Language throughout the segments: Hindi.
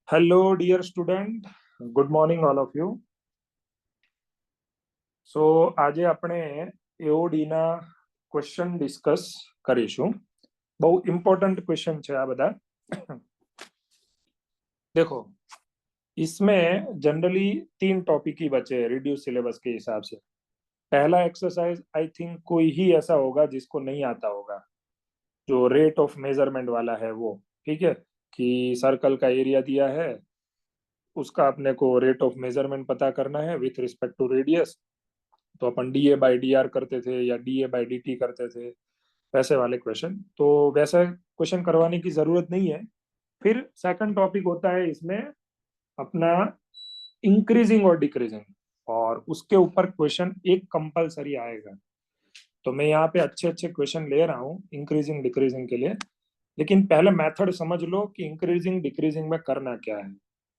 Hello dear student, good morning all of you. So આજે આપણે એઓડી ના ક્વેશ્ચન ડિસ્કસ કરીશું. બહુ ઇમ્पोर्टेंट क्वेश्चन છે આ બધા. देखो, इसमें जनरली 3 टॉपिक ही बचे हैं रिड्यूस सिलेबस के हिसाब से. पहला एक्सरसाइज आई थिंक कोई ही ऐसा होगा जिसको नहीं आता होगा, जो रेट ऑफ मेजरमेंट वाला है वो. ठीक है, कि सर्कल का एरिया दिया है, उसका अपने को रेट ऑफ मेजरमेंट पता करना है विथ रिस्पेक्ट टू रेडियस. तो अपन d a by d r करते थे या d a by d t करते थे, वैसे वाले क्वेश्चन. तो वैसा क्वेश्चन करवाने की जरूरत नहीं है. फिर सेकंड टॉपिक होता है इसमें अपना इंक्रीजिंग और डिक्रीजिंग, और उसके ऊपर क्वेश्चन एक कंपलसरी आएगा. तो मैं यहाँ पे अच्छे अच्छे क्वेश्चन ले रहा हूँ इंक्रीजिंग डिक्रीजिंग के लिए. लेकिन पहले मेथड समझ लो कि इंक्रीजिंग डिक्रीजिंग में करना क्या है.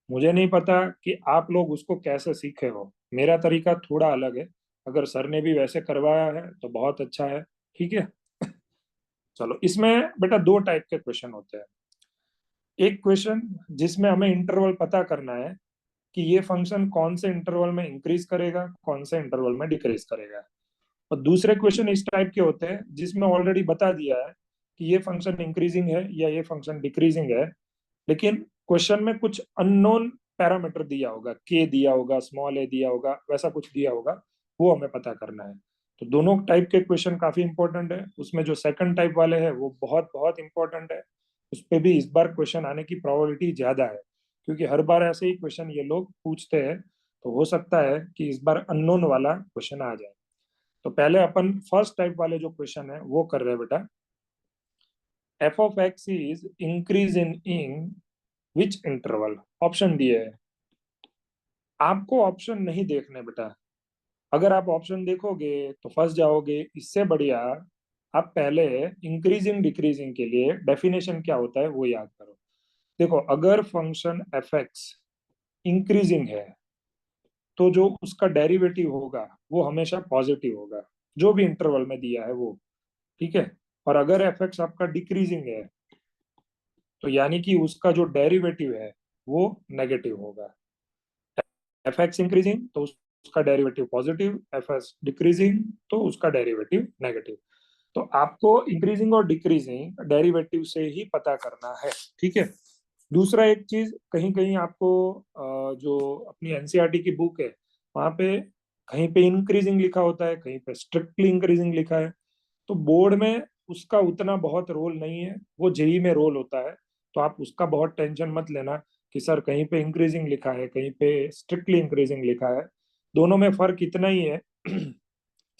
मुझे नहीं पता कि आप लोग उसको कैसे सीखे हो. मेरा तरीका थोड़ा अलग है. अगर सर ने भी वैसे करवाया है तो बहुत अच्छा है. ठीक है, चलो. इसमें बेटा 2 टाइप के क्वेश्चन होते हैं. एक क्वेश्चन जिसमें हमें इंटरवल पता करना है कि ये फंक्शन कौन से इंटरवल में इंक्रीज करेगा, कौन से इंटरवल में डिक्रीज करेगा. और दूसरे क्वेश्चन इस टाइप के होते हैं जिसमें ऑलरेडी बता दिया है कि ये फंक्शन इंक्रीजिंग है या ये फंक्शन डिक्रीजिंग है, लेकिन क्वेश्चन में कुछ अननोन पैरामीटर दिया होगा, के दिया होगा, स्मॉल ए दिया होगा, वैसा कुछ दिया होगा, वो हमें पता करना है. तो दोनों टाइप के क्वेश्चन काफी इंपॉर्टेंट है. उसमें जो सेकंड टाइप वाले हैं वो बहुत बहुत इंपॉर्टेंट है. उस पर भी इस बार क्वेश्चन आने की प्रोबेबिलिटी ज्यादा है, क्योंकि हर बार ऐसे ही क्वेश्चन ये लोग पूछते हैं. तो हो सकता है कि इस बार अननोन वाला क्वेश्चन आ जाए. तो पहले अपन फर्स्ट टाइप वाले जो क्वेश्चन है वो कर रहे हैं बेटा. F of x is increase in which interval. Option दिए है. आपको ऑप्शन नहीं देखने बेटा. अगर आप ऑप्शन देखोगे तो फंस जाओगे. इससे बढ़िया आप पहले इंक्रीजिंग डिक्रीजिंग के लिए डेफिनेशन क्या होता है वो याद करो. देखो, अगर फंक्शन एफ एक्स इंक्रीजिंग है तो जो उसका डेरिवेटिव होगा वो हमेशा पॉजिटिव होगा, जो भी इंटरवल में दिया है वो. ठीक है. और अगर एफ एक्स आपका डिक्रीजिंग है तो यानी कि उसका जो डेरिवेटिव है वो नेगेटिव होगा. एफ एक्स इंक्रीजिंग तो उसका derivative positive, F x decreasing तो उसका डेरिवेटिव नेगेटिव. तो आपको इंक्रीजिंग और डिक्रीजिंग डेरिवेटिव से ही पता करना है. ठीक है. दूसरा एक चीज, कहीं कहीं आपको जो अपनी एनसीईआरटी की बुक है वहां पे कहीं पे इंक्रीजिंग लिखा होता है, कहीं पे स्ट्रिक्टली इंक्रीजिंग लिखा है. तो बोर्ड में उसका उतना बहुत रोल नहीं है, वो जेई में रोल होता है. तो आप उसका बहुत टेंशन मत लेना कि सर कहीं पे इंक्रीजिंग लिखा है, कहीं पे स्ट्रिक्टली इंक्रीजिंग लिखा है. दोनों में फर्क इतना ही है.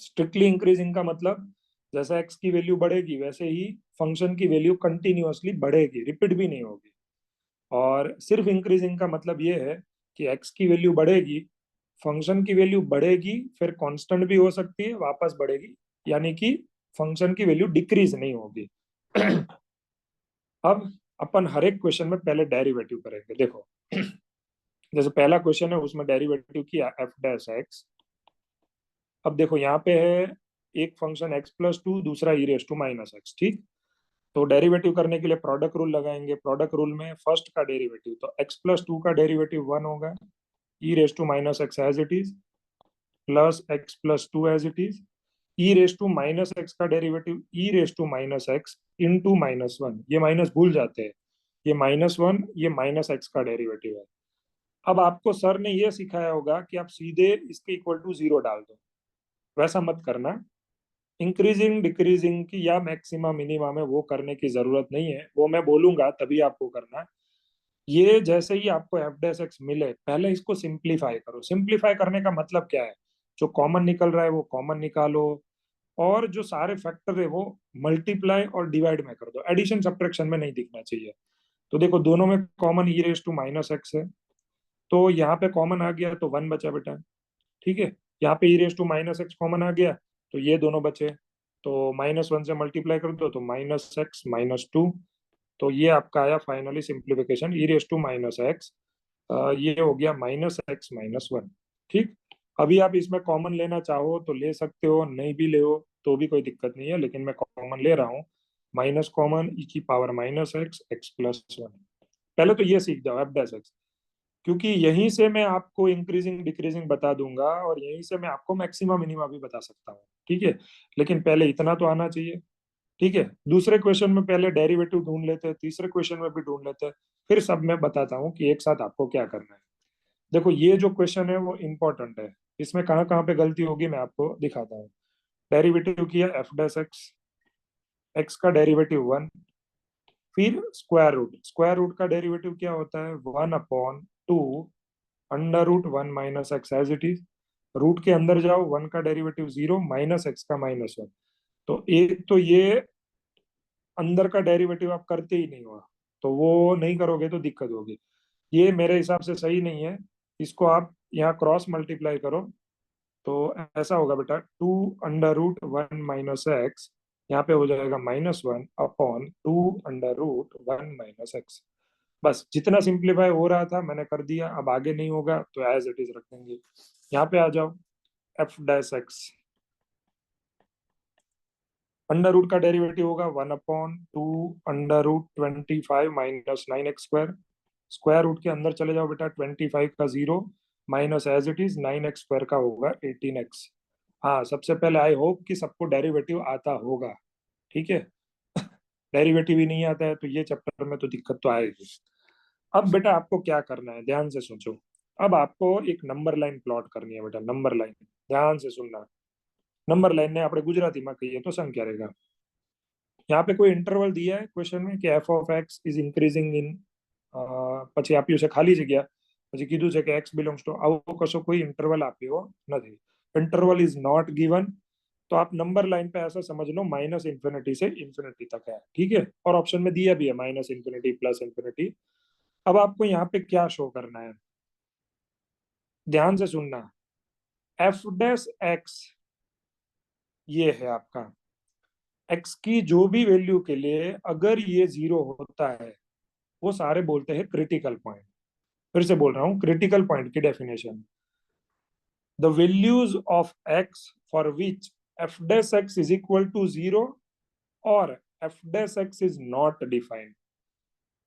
स्ट्रिक्टली इंक्रीजिंग का मतलब जैसा एक्स की वैल्यू बढ़ेगी वैसे ही फंक्शन की वैल्यू कंटिन्यूअसली बढ़ेगी, रिपीट भी नहीं होगी. और सिर्फ इंक्रीजिंग का मतलब ये है कि एक्स की वैल्यू बढ़ेगी, फंक्शन की वैल्यू बढ़ेगी, फिर कांस्टेंट भी हो सकती है, वापस बढ़ेगी, यानी कि फंक्शन की वैल्यू डिक्रीज नहीं होगी. अब अपन हर एक क्वेश्चन में पहले डेरिवेटिव करेंगे. देखो, जैसे पहला क्वेश्चन है उसमें डेरिवेटिव किया एफ डैश एक्स. अब देखो यहाँ पे है एक फंक्शन एक्स प्लस टू, दूसरा e raise to minus x. ठीक. तो डेरिवेटिव करने के लिए प्रोडक्ट रूल लगाएंगे. प्रोडक्ट रूल में फर्स्ट का डेरिवेटिव, तो एक्स प्लस टू का डेरिवेटिव 1 होगा, e raise to minus x as it is, plus x plus two as it is. E raise to minus x का derivative e raise to minus x into minus one. ये माइनस भूल जाते हैं, ये माइनस वन, ये माइनस एक्स का डेरिवेटिव है. अब आपको सर ने ये सिखाया होगा कि आप सीधे इसके इक्वल टू जीरो डाल दो. वैसा मत करना. इंक्रीजिंग डिक्रीजिंग की या मैक्सिमा मिनिमा में वो करने की जरूरत नहीं है, वो मैं बोलूंगा तभी आपको करना. ये जैसे ही आपको एफ डैश एक्स मिले पहले इसको सिंप्लीफाई करो. सिंप्लीफाई करने का मतलब क्या है, जो कॉमन निकल रहा है वो कॉमन निकालो, और जो सारे फैक्टर है वो मल्टीप्लाई और डिवाइड में कर दो. एडिशन सब्ट्रैक्शन में नहीं दिखना चाहिए. तो देखो, दोनों में common e raise to minus x है, तो यहाँ पे कॉमन आ गया तो वन बचा बेटा. ठीक है. यहाँ पे e raise to minus x common आ गया तो ये दोनों बचे. तो माइनस वन से मल्टीप्लाई कर दो तो माइनस एक्स माइनस टू. तो ये आपका आया finally simplification e raise to minus x. ये हो गया माइनस एक्स माइनस वन. ठीक. अभी आप इसमें कॉमन लेना चाहो तो ले सकते हो, नहीं भी ले हो तो भी कोई दिक्कत नहीं है, लेकिन मैं कॉमन ले रहा हूँ. माइनस कॉमन ई की power minus x x plus one. पहले तो ये सीख जाओ एफ डैश एक्स. क्योंकि यहीं से मैं आपको इंक्रीजिंग डिक्रीजिंग बता दूंगा और यहीं से मैं आपको मैक्सिमम मिनिमा भी बता सकता हूँ, ठीक है। लेकिन पहले इतना तो आना चाहिए, ठीक है। दूसरे क्वेश्चन में पहले डेरिवेटिव ढूंढ लेते हैं, तीसरे क्वेश्चन में भी ढूंढ लेते हैं, फिर सब मैं बताता हूँ कि एक साथ आपको क्या करना है। देखो ये जो क्वेश्चन है वो इम्पोर्टेंट है, इसमें कहाँ कहाँ पे गलती होगी मैं आपको दिखाता हूँ। डेरिवेटिव किया एफ डैश एक्स, एक्स का डेरिवेटिव वन, फिर स्क्वायर रूट का डेरिवेटिव क्या होता है, 1/2 under root one minus x as it is. Root के अंदर जाओ, वन का डेरिवेटिव जीरो माइनस एक्स का -1। तो एक तो ये अंदर का डेरिवेटिव आप करते ही नहीं हो, तो वो नहीं करोगे तो दिक्कत होगी। ये मेरे हिसाब से सही नहीं है, इसको आप यहाँ क्रॉस मल्टीप्लाई करो। तो ऐसा होगा बेटा, 2 अंडर रूट 1 माइनस एक्स, यहाँ पे हो जाएगा -1/2 अंडर रूट 1 माइनस एक्स। बस जितना सिंप्लीफाई हो रहा था मैंने कर दिया, अब आगे नहीं होगा तो एज इट इज रख देंगे। यहाँ पे आ जाओ, f dash x, under root का डेरिवेटिव होगा 1/2 under root 25 - 9x square. Square root के अंदर चले जाओ बेटा, 25 का zero minus as it is 9x square का होगा 18x। हाँ, सबसे पहले आई होप कि सबको डेरिवेटिव आता होगा, ठीक है। डेरिवेटिव ही नहीं आता है तो ये चैप्टर में तो दिक्कत तो आएगी। अब बेटा आपको क्या करना है, ध्यान से सोचो। अब आपको एक नंबर लाइन प्लॉट करनी है बेटा, नंबर लाइन। ध्यान से सुनना, नंबर लाइन ने આપણે ગુજરાતીમાં કહીએ तो संग क्या रहेगा। यहाँ पे कोई इंटरवल दिया है क्वेश्चन में कि F of x is increasing in, પછી આપ્યું છે ખાલી જગ્યા, પછી કીધું છે કે x બિલોંગ્સ ટુ, આવો કશો કોઈ इंटरवल આપ્યો નથી। Interval is not given. तो आप नंबर लाइन पे ऐसा समझ लो माइनस इंफिनिटी से इंफिनिटी तक है, ठीक है। और ऑप्शन में दिया भी है माइनस इंफिनिटी प्लस इंफिनिटी। अब आपको यहाँ पे क्या शो करना है, ध्यान से सुनना। एफ डैश एक्स ये है आपका, एक्स की जो भी वैल्यू के लिए अगर ये जीरो होता है वो सारे बोलते हैं क्रिटिकल पॉइंट। फिर से बोल रहा हूँ, क्रिटिकल पॉइंट की definition, the values of x for which f dash x is equal to zero और f dash x is not defined.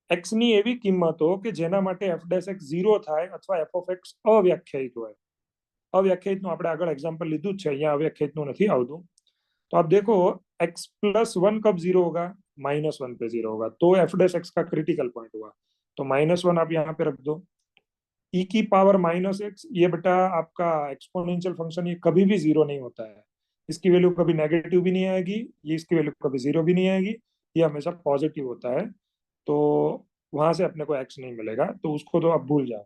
X ની એવી કિંમતો કે જેના માટે એફ ડેશ એક્સ 0 થાય અથવા એફ ઓફ એક્સ અવ્યાખ્યાયિત હોય। અવ્યાખ્યાયિતનું આપણે આગળ એક્ઝામ્પલ લીધું જ છે, અહીંયા અવ્યાખ્યાયિતનું નથી આવતું। तो आप देखो, x+1 कब जीरो होगा, -1 पे जीरो होगा, तो एफ डैश एक्स का क्रिटिकल पॉइंट हुआ। तो -1 आप यहाँ पे रख दो। ई की पावर -x, ये बेटा आपका एक्सपोनेंशियल फंक्शन, ये कभी भी जीरो नहीं होता है। इसकी वैल्यू कभी नेगेटिव भी नहीं आएगी, ये इसकी वैल्यू कभी जीरो भी नहीं आएगी, ये हमेशा पॉजिटिव होता है। तो वहां से अपने को एक्स नहीं मिलेगा, तो उसको तो आप भूल जाओ।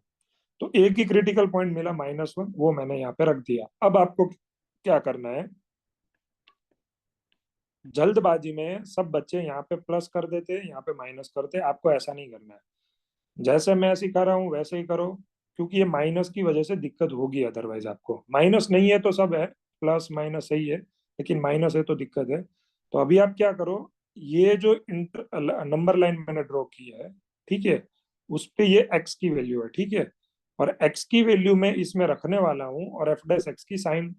तो एक ही क्रिटिकल पॉइंट मिला -1, वो मैंने यहाँ पे रख दिया। अब आपको क्या करना है, जल्दबाजी में सब बच्चे यहाँ पे प्लस कर देते, यहाँ पे माइनस करते, आपको ऐसा नहीं करना है। जैसे मैं सिखा रहा हूँ वैसे ही करो, क्योंकि ये माइनस की वजह से दिक्कत होगी, अदरवाइज आपको माइनस नहीं है तो सब है, प्लस माइनस सही है, लेकिन माइनस है तो दिक्कत है। तो अभी आप क्या करो, ये जो नंबर लाइन मैंने ड्रॉ की है, ठीक है, उस पे ये एक्स की वैल्यू है, ठीक है। और एक्स की वैल्यू मैं इसमें रखने वाला हूँ और एफ डैश एक्स की साइन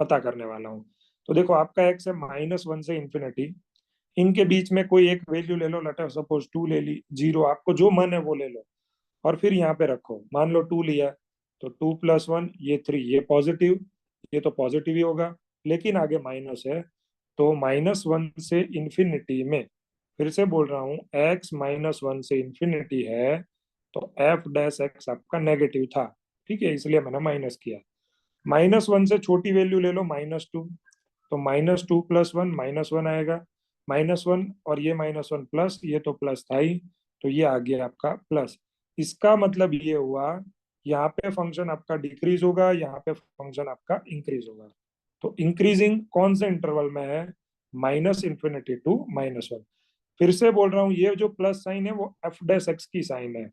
पता करने वाला हूँ। तो देखो आपका एक्स है -1 से इंफिनिटी, इनके बीच में कोई एक वैल्यू ले लो, लेट सपोज 2 ले ली, जीरो, आपको जो मन है वो ले लो। और फिर यहाँ पे रखो, मान लो 2 लिया, तो 2+1 ये 3, ये पॉजिटिव, ये तो पॉजिटिव ही होगा, लेकिन आगे माइनस है। तो -1 से इंफिनिटी में, फिर से बोल रहा हूँ, x -1 से इंफिनिटी है, तो एफ डैश एक्स आपका नेगेटिव था, ठीक है, इसलिए मैंने माइनस किया। -1 से छोटी वैल्यू ले लो, -2, तो -2+1 -1 आएगा, -1 और ये -1 प्लस, ये तो प्लस था ही, तो ये आ गया आपका प्लस। इसका मतलब ये हुआ, यहाँ पे फंक्शन आपका डिक्रीज होगा, यहाँ पे फंक्शन आपका इंक्रीज होगा। तो इंक्रीजिंग कौन से इंटरवल में है, -∞ टू -1। फिर से बोल रहा हूँ, ये जो प्लस साइन है वो एफ डैश एक्स की साइन है,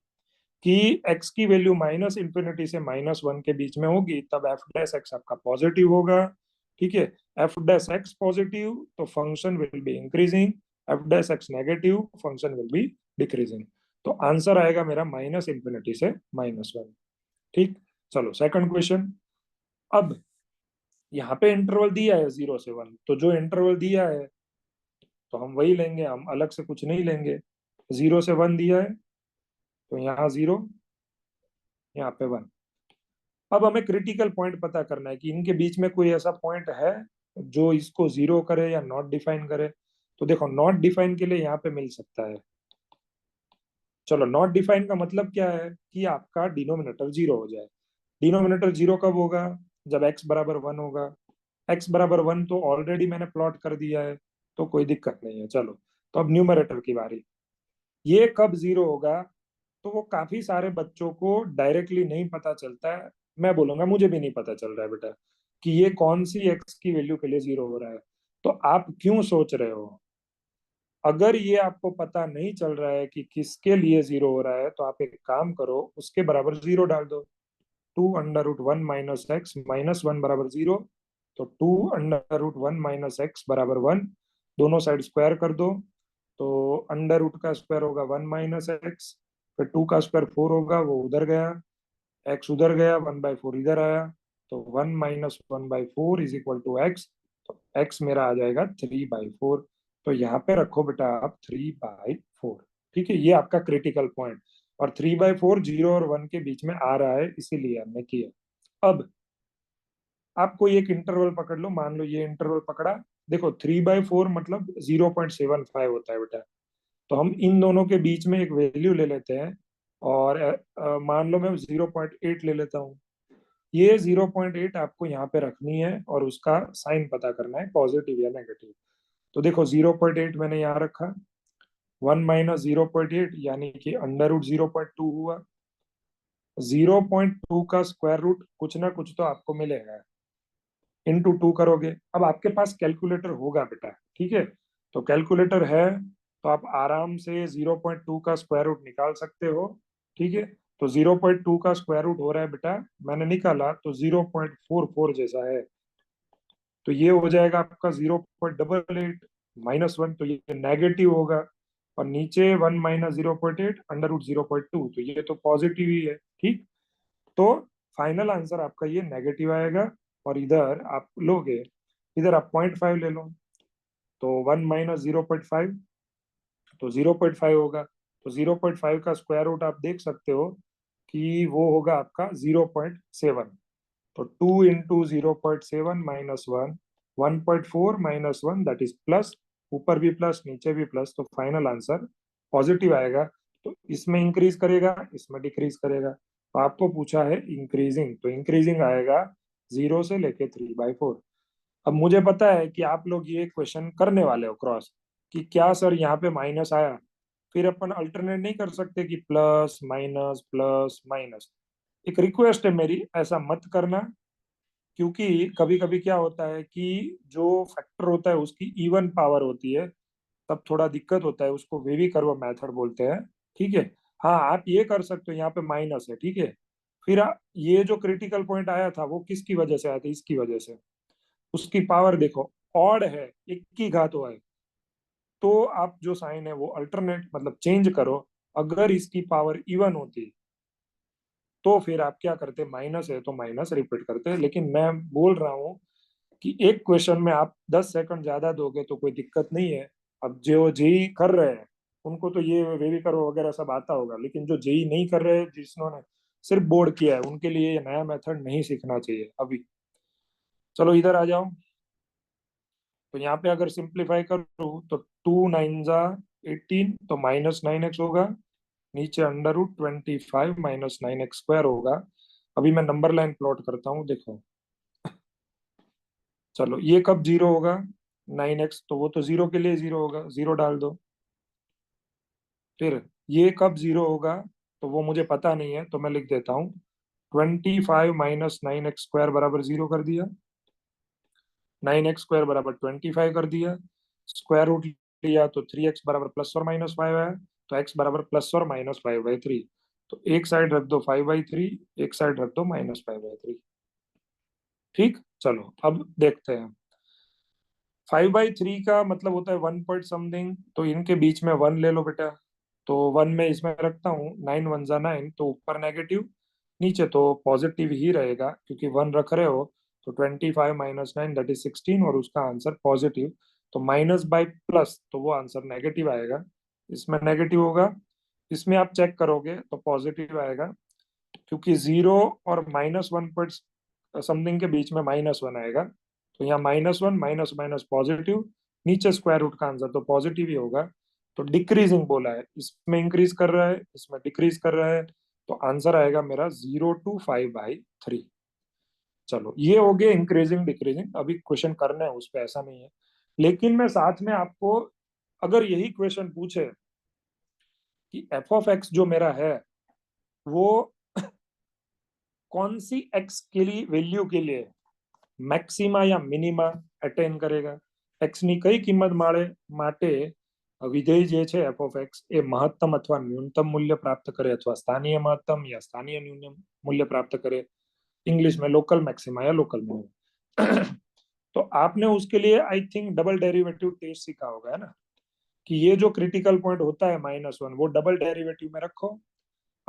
कि x की वैल्यू -∞ से -1 के बीच में होगी तब एफ डैश एक्स आपका पॉजिटिव होगा, ठीक है। एफ डैश एक्स पॉजिटिव तो function will be increasing, F dash x negative function will be decreasing. तो आंसर आएगा मेरा -∞ से -1, ठीक। चलो सेकंड क्वेश्चन। अब यहाँ पे इंटरवल दिया है 0 से 1, तो जो इंटरवल दिया है तो हम वही लेंगे, हम अलग से कुछ नहीं लेंगे। 0 से 1 दिया है तो यहाँ 0, यहाँ पे 1। अब हमें क्रिटिकल पॉइंट पता करना है कि इनके बीच में कोई ऐसा पॉइंट है जो इसको जीरो करे या नॉट डिफाइन करे। तो देखो नॉट डिफाइन के लिए यहाँ पे मिल सकता है। चलो नॉट डिफाइन का मतलब क्या है कि आपका डिनोमिनेटर जीरो हो जाए। डिनोमिनेटर जीरो कब होगा? जब x बराबर 1 होगा। x बराबर 1 तो ऑलरेडी मैंने प्लॉट कर दिया है, तो कोई दिक्कत नहीं है। चलो, तो अब न्यूमरेटर की बारी। ये कब जीरो होगा? तो वो काफी सारे बच्चों को डायरेक्टली नहीं पता चलता है। मैं बोलूंगा मुझे भी नहीं पता चल रहा है बेटा कि ये कौन सी x की वैल्यू के लिए जीरो हो रहा है। तो आप क्यों सोच रहे हो? अगर ये आपको पता नहीं चल रहा है कि किसके लिए जीरो हो रहा है, तो आप एक काम करो, उसके बराबर जीरो डाल दो। 2√1 माइनस एक्स माइनस 1 बराबर जीरो। तो 2√1 माइनस एक्स बराबर 1। दोनों साइड स्क्वायर कर दो। तो अंडर रूट का स्क्वायर होगा 1 माइनस एक्स। फिर 2 का स्क्वायर 4 होगा, वो उधर गया। एक्स उधर गया, 1/4 इधर आया। तो 1 - 1/4 इज इक्वल टू एक्स। तो एक्स मेरा आ जाएगा 3/4। तो यहाँ पे रखो बेटा आप 3/4। ठीक है, ये आपका क्रिटिकल पॉइंट। और 3/4 जीरो और 1 के बीच में आ रहा है, इसीलिए हमने किया। अब आप कोई एक इंटरवल पकड़ लो, मान लो ये इंटरवल पकड़ा। देखो 3/4 मतलब 0.75 होता है बेटा। तो हम इन दोनों के बीच में एक वैल्यू ले लेते हैं। और मान लो मैं 0.8 ले लेता हूँ। ये 0.8 आपको यहाँ पे रखनी है और उसका साइन पता करना है, पॉजिटिव या नेगेटिव। तो देखो 0.8 मैंने यहाँ रखा। 1 - 0.8 यानी कि अंडर रूट 0.2 हुआ। 0.2 का स्क्वायर रूट कुछ ना कुछ तो आपको मिलेगा। इंटू 2 करोगे। अब आपके पास कैलकुलेटर होगा बेटा, ठीक है। तो कैलकुलेटर है, तो आप आराम से 0.2 का स्क्वायर रूट निकाल सकते हो। ठीक है। तो 0.2 का स्क्वायर रूट हो रहा है बेटा, मैंने निकाला तो 0.44 जैसा है। तो ये हो जाएगा आपका 0.88 -1, तो ये नेगेटिव होगा। और नीचे 1 - 0.8 अंडर रूट 0.2, तो ये तो पॉजिटिव ही है। ठीक। तो फाइनल आंसर आपका ये नेगेटिव आएगा। और इधर आप लोगे, इधर आप 0.5 ले लो। तो 1 - 0.5, तो 0.5 होगा। तो 0.5 का स्क्वायर रूट आप देख सकते हो कि वो होगा आपका 0.7। तो 2 × 0.7 - 1, 1.4 - 1 दैट इज प्लस। ऊपर भी प्लस नीचे भी प्लस, तो फाइनल आंसर पॉजिटिव आएगा। तो इसमें इंक्रीज करेगा, इसमें डिक्रीज करेगा। तो आपको पूछा है इंक्रीजिंग, तो इंक्रीजिंग आएगा 0 से लेके 3/4। अब मुझे पता है कि आप लोग ये क्वेश्चन करने वाले हो क्रॉस, कि क्या सर यहाँ पे माइनस आया, फिर अपन अल्टरनेट नहीं कर सकते कि प्लस माइनस प्लस माइनस। एक रिक्वेस्ट है मेरी, ऐसा मत करना। क्योंकि कभी कभी क्या होता है कि जो फैक्टर होता है उसकी इवन पावर होती है, तब थोड़ा दिक्कत होता है। उसको वेवी कर्व मेथड बोलते हैं। ठीक है। हाँ, आप ये कर सकते हो, यहाँ पे माइनस है, ठीक है। फिर ये जो क्रिटिकल पॉइंट आया था वो किसकी वजह से आया था? इसकी वजह से। उसकी पावर देखो, ऑड है, एक की घात हुआ है। तो आप जो साइन है वो अल्टरनेट मतलब चेंज करो। अगर इसकी पावर इवन होती तो फिर आप क्या करते? माइनस है तो माइनस रिपीट करते। लेकिन मैं बोल रहा हूँ कि एक क्वेश्चन में आप 10 सेकंड ज्यादा दोगे तो कोई दिक्कत नहीं है। अब जो जेई कर रहे हैं उनको तो ये वेवी करो वगैरह सब आता होगा, लेकिन जो जेई नहीं कर रहे हैं, जिन्होंने सिर्फ बोर्ड किया है, उनके लिए ये नया मेथड नहीं सीखना चाहिए अभी। चलो इधर आ जाओ। तो यहाँ पे अगर सिंप्लीफाई करूँ तो 2 × 9 = 18, तो -9x होगा। नीचे अंडर रूट 25 -9x स्क्वायर होगा। अभी मैं नंबर लाइन प्लॉट करता हूँ, देखो। चलो ये कब जीरो होगा? 9x, तो वो तो जीरो के लिए जीरो होगा, जीरो डाल दो। फिर ये कब जीरो होगा? तो वो मुझे पता नहीं है, तो मैं लिख देता हूँ 25 -9x स्क्वायर बराबर जीरो कर दिया। 9x स्क्वायर बराबर 25 कर दिया। स्क्वायर रूट लिया तो 3x बराबर +or -5 है। तो x बराबर +or -5/3। तो एक साइड रख दो 5/3, एक साइड रख दो -5/3। ठीक। चलो अब देखते हैं। 5/3 का मतलब होता है 1 पॉइंट समथिंग, तो इनके बीच में 1 ले लो बेटा। तो 1 में इसमें रखता हूँ, 9 × 1 = 9, तो ऊपर नेगेटिव, नीचे तो पॉजिटिव ही रहेगा क्योंकि 1 रख रहे हो। तो 25 - 9 दैट इज 16, और उसका आंसर पॉजिटिव। तो माइनस बाय प्लस, तो वो आंसर नेगेटिव आएगा। इसमें नेगेटिव होगा, इसमें आप चेक करोगे तो पॉजिटिव आएगा। क्योंकि 0 और -1 पॉइंट समथिंग के बीच में -1 आएगा, तो यहाँ -1 माइनस माइनस पॉजिटिव, नीचे स्क्वायर रूट का आंसर तो पॉजिटिव ही होगा। तो डिक्रीजिंग बोला है, इसमें इंक्रीज कर रहा है, इसमें डिक्रीज कर रहा है, तो आंसर आएगा मेरा 0 to 5/3। चलो ये हो गया इंक्रीजिंग डिक्रीजिंग, अभी क्वेश्चन करना है उस पर, ऐसा नहीं है। लेकिन मैं साथ में आपको, अगर यही क्वेश्चन पूछे कि f(x) जो मेरा है वो कौन सी x के लिए वैल्यू के लिए मैक्सिमा या મિનિમા અટેન કરેગા, x ની કઈ કિંમત માટે વિધેય જે છે f ઓફ x એ મહત્તમ અથવા ન્યૂનતમ મૂલ્ય પ્રાપ્ત કરે, અથવા સ્થાનીય મહત્તમ या स्थानीय न्यूनतम मूल्य प्राप्त करे, इंग्लिश में लोकल मैक्सिमा या लोकल मिनिमम। तो आपने उसके लिए I think double derivative test सीखा होगा, है ना, कि ये जो क्रिटिकल पॉइंट होता है -1, वो डबल डेरिवेटिव में रखो,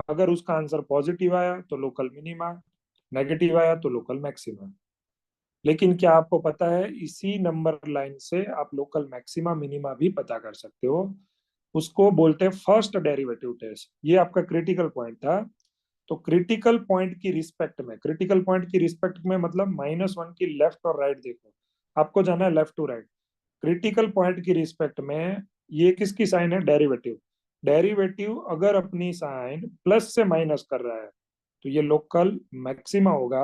अगर उसका आंसर पॉजिटिव आया तो लोकल मिनिमा, नेगेटिव आया तो लोकल मैक्सिमा। लेकिन क्या आपको पता है इसी नंबर लाइन से आप लोकल मैक्सिमा मिनिमा भी पता कर सकते हो, उसको बोलते हैं फर्स्ट डेरिवेटिव टेस्ट। ये आपका क्रिटिकल पॉइंट था। तो क्रिटिकल पॉइंट की रिस्पेक्ट में, क्रिटिकल पॉइंट की रिस्पेक्ट में मतलब -1 की लेफ्ट और राइट देखो, आपको जाना है left to right. Critical point की रिस्पेक्ट में ये किसकी साइन है, डेरिवेटिव। डेरिवेटिव अगर अपनी साइन प्लस से माइनस कर रहा है तो ये लोकल मैक्सिमा होगा,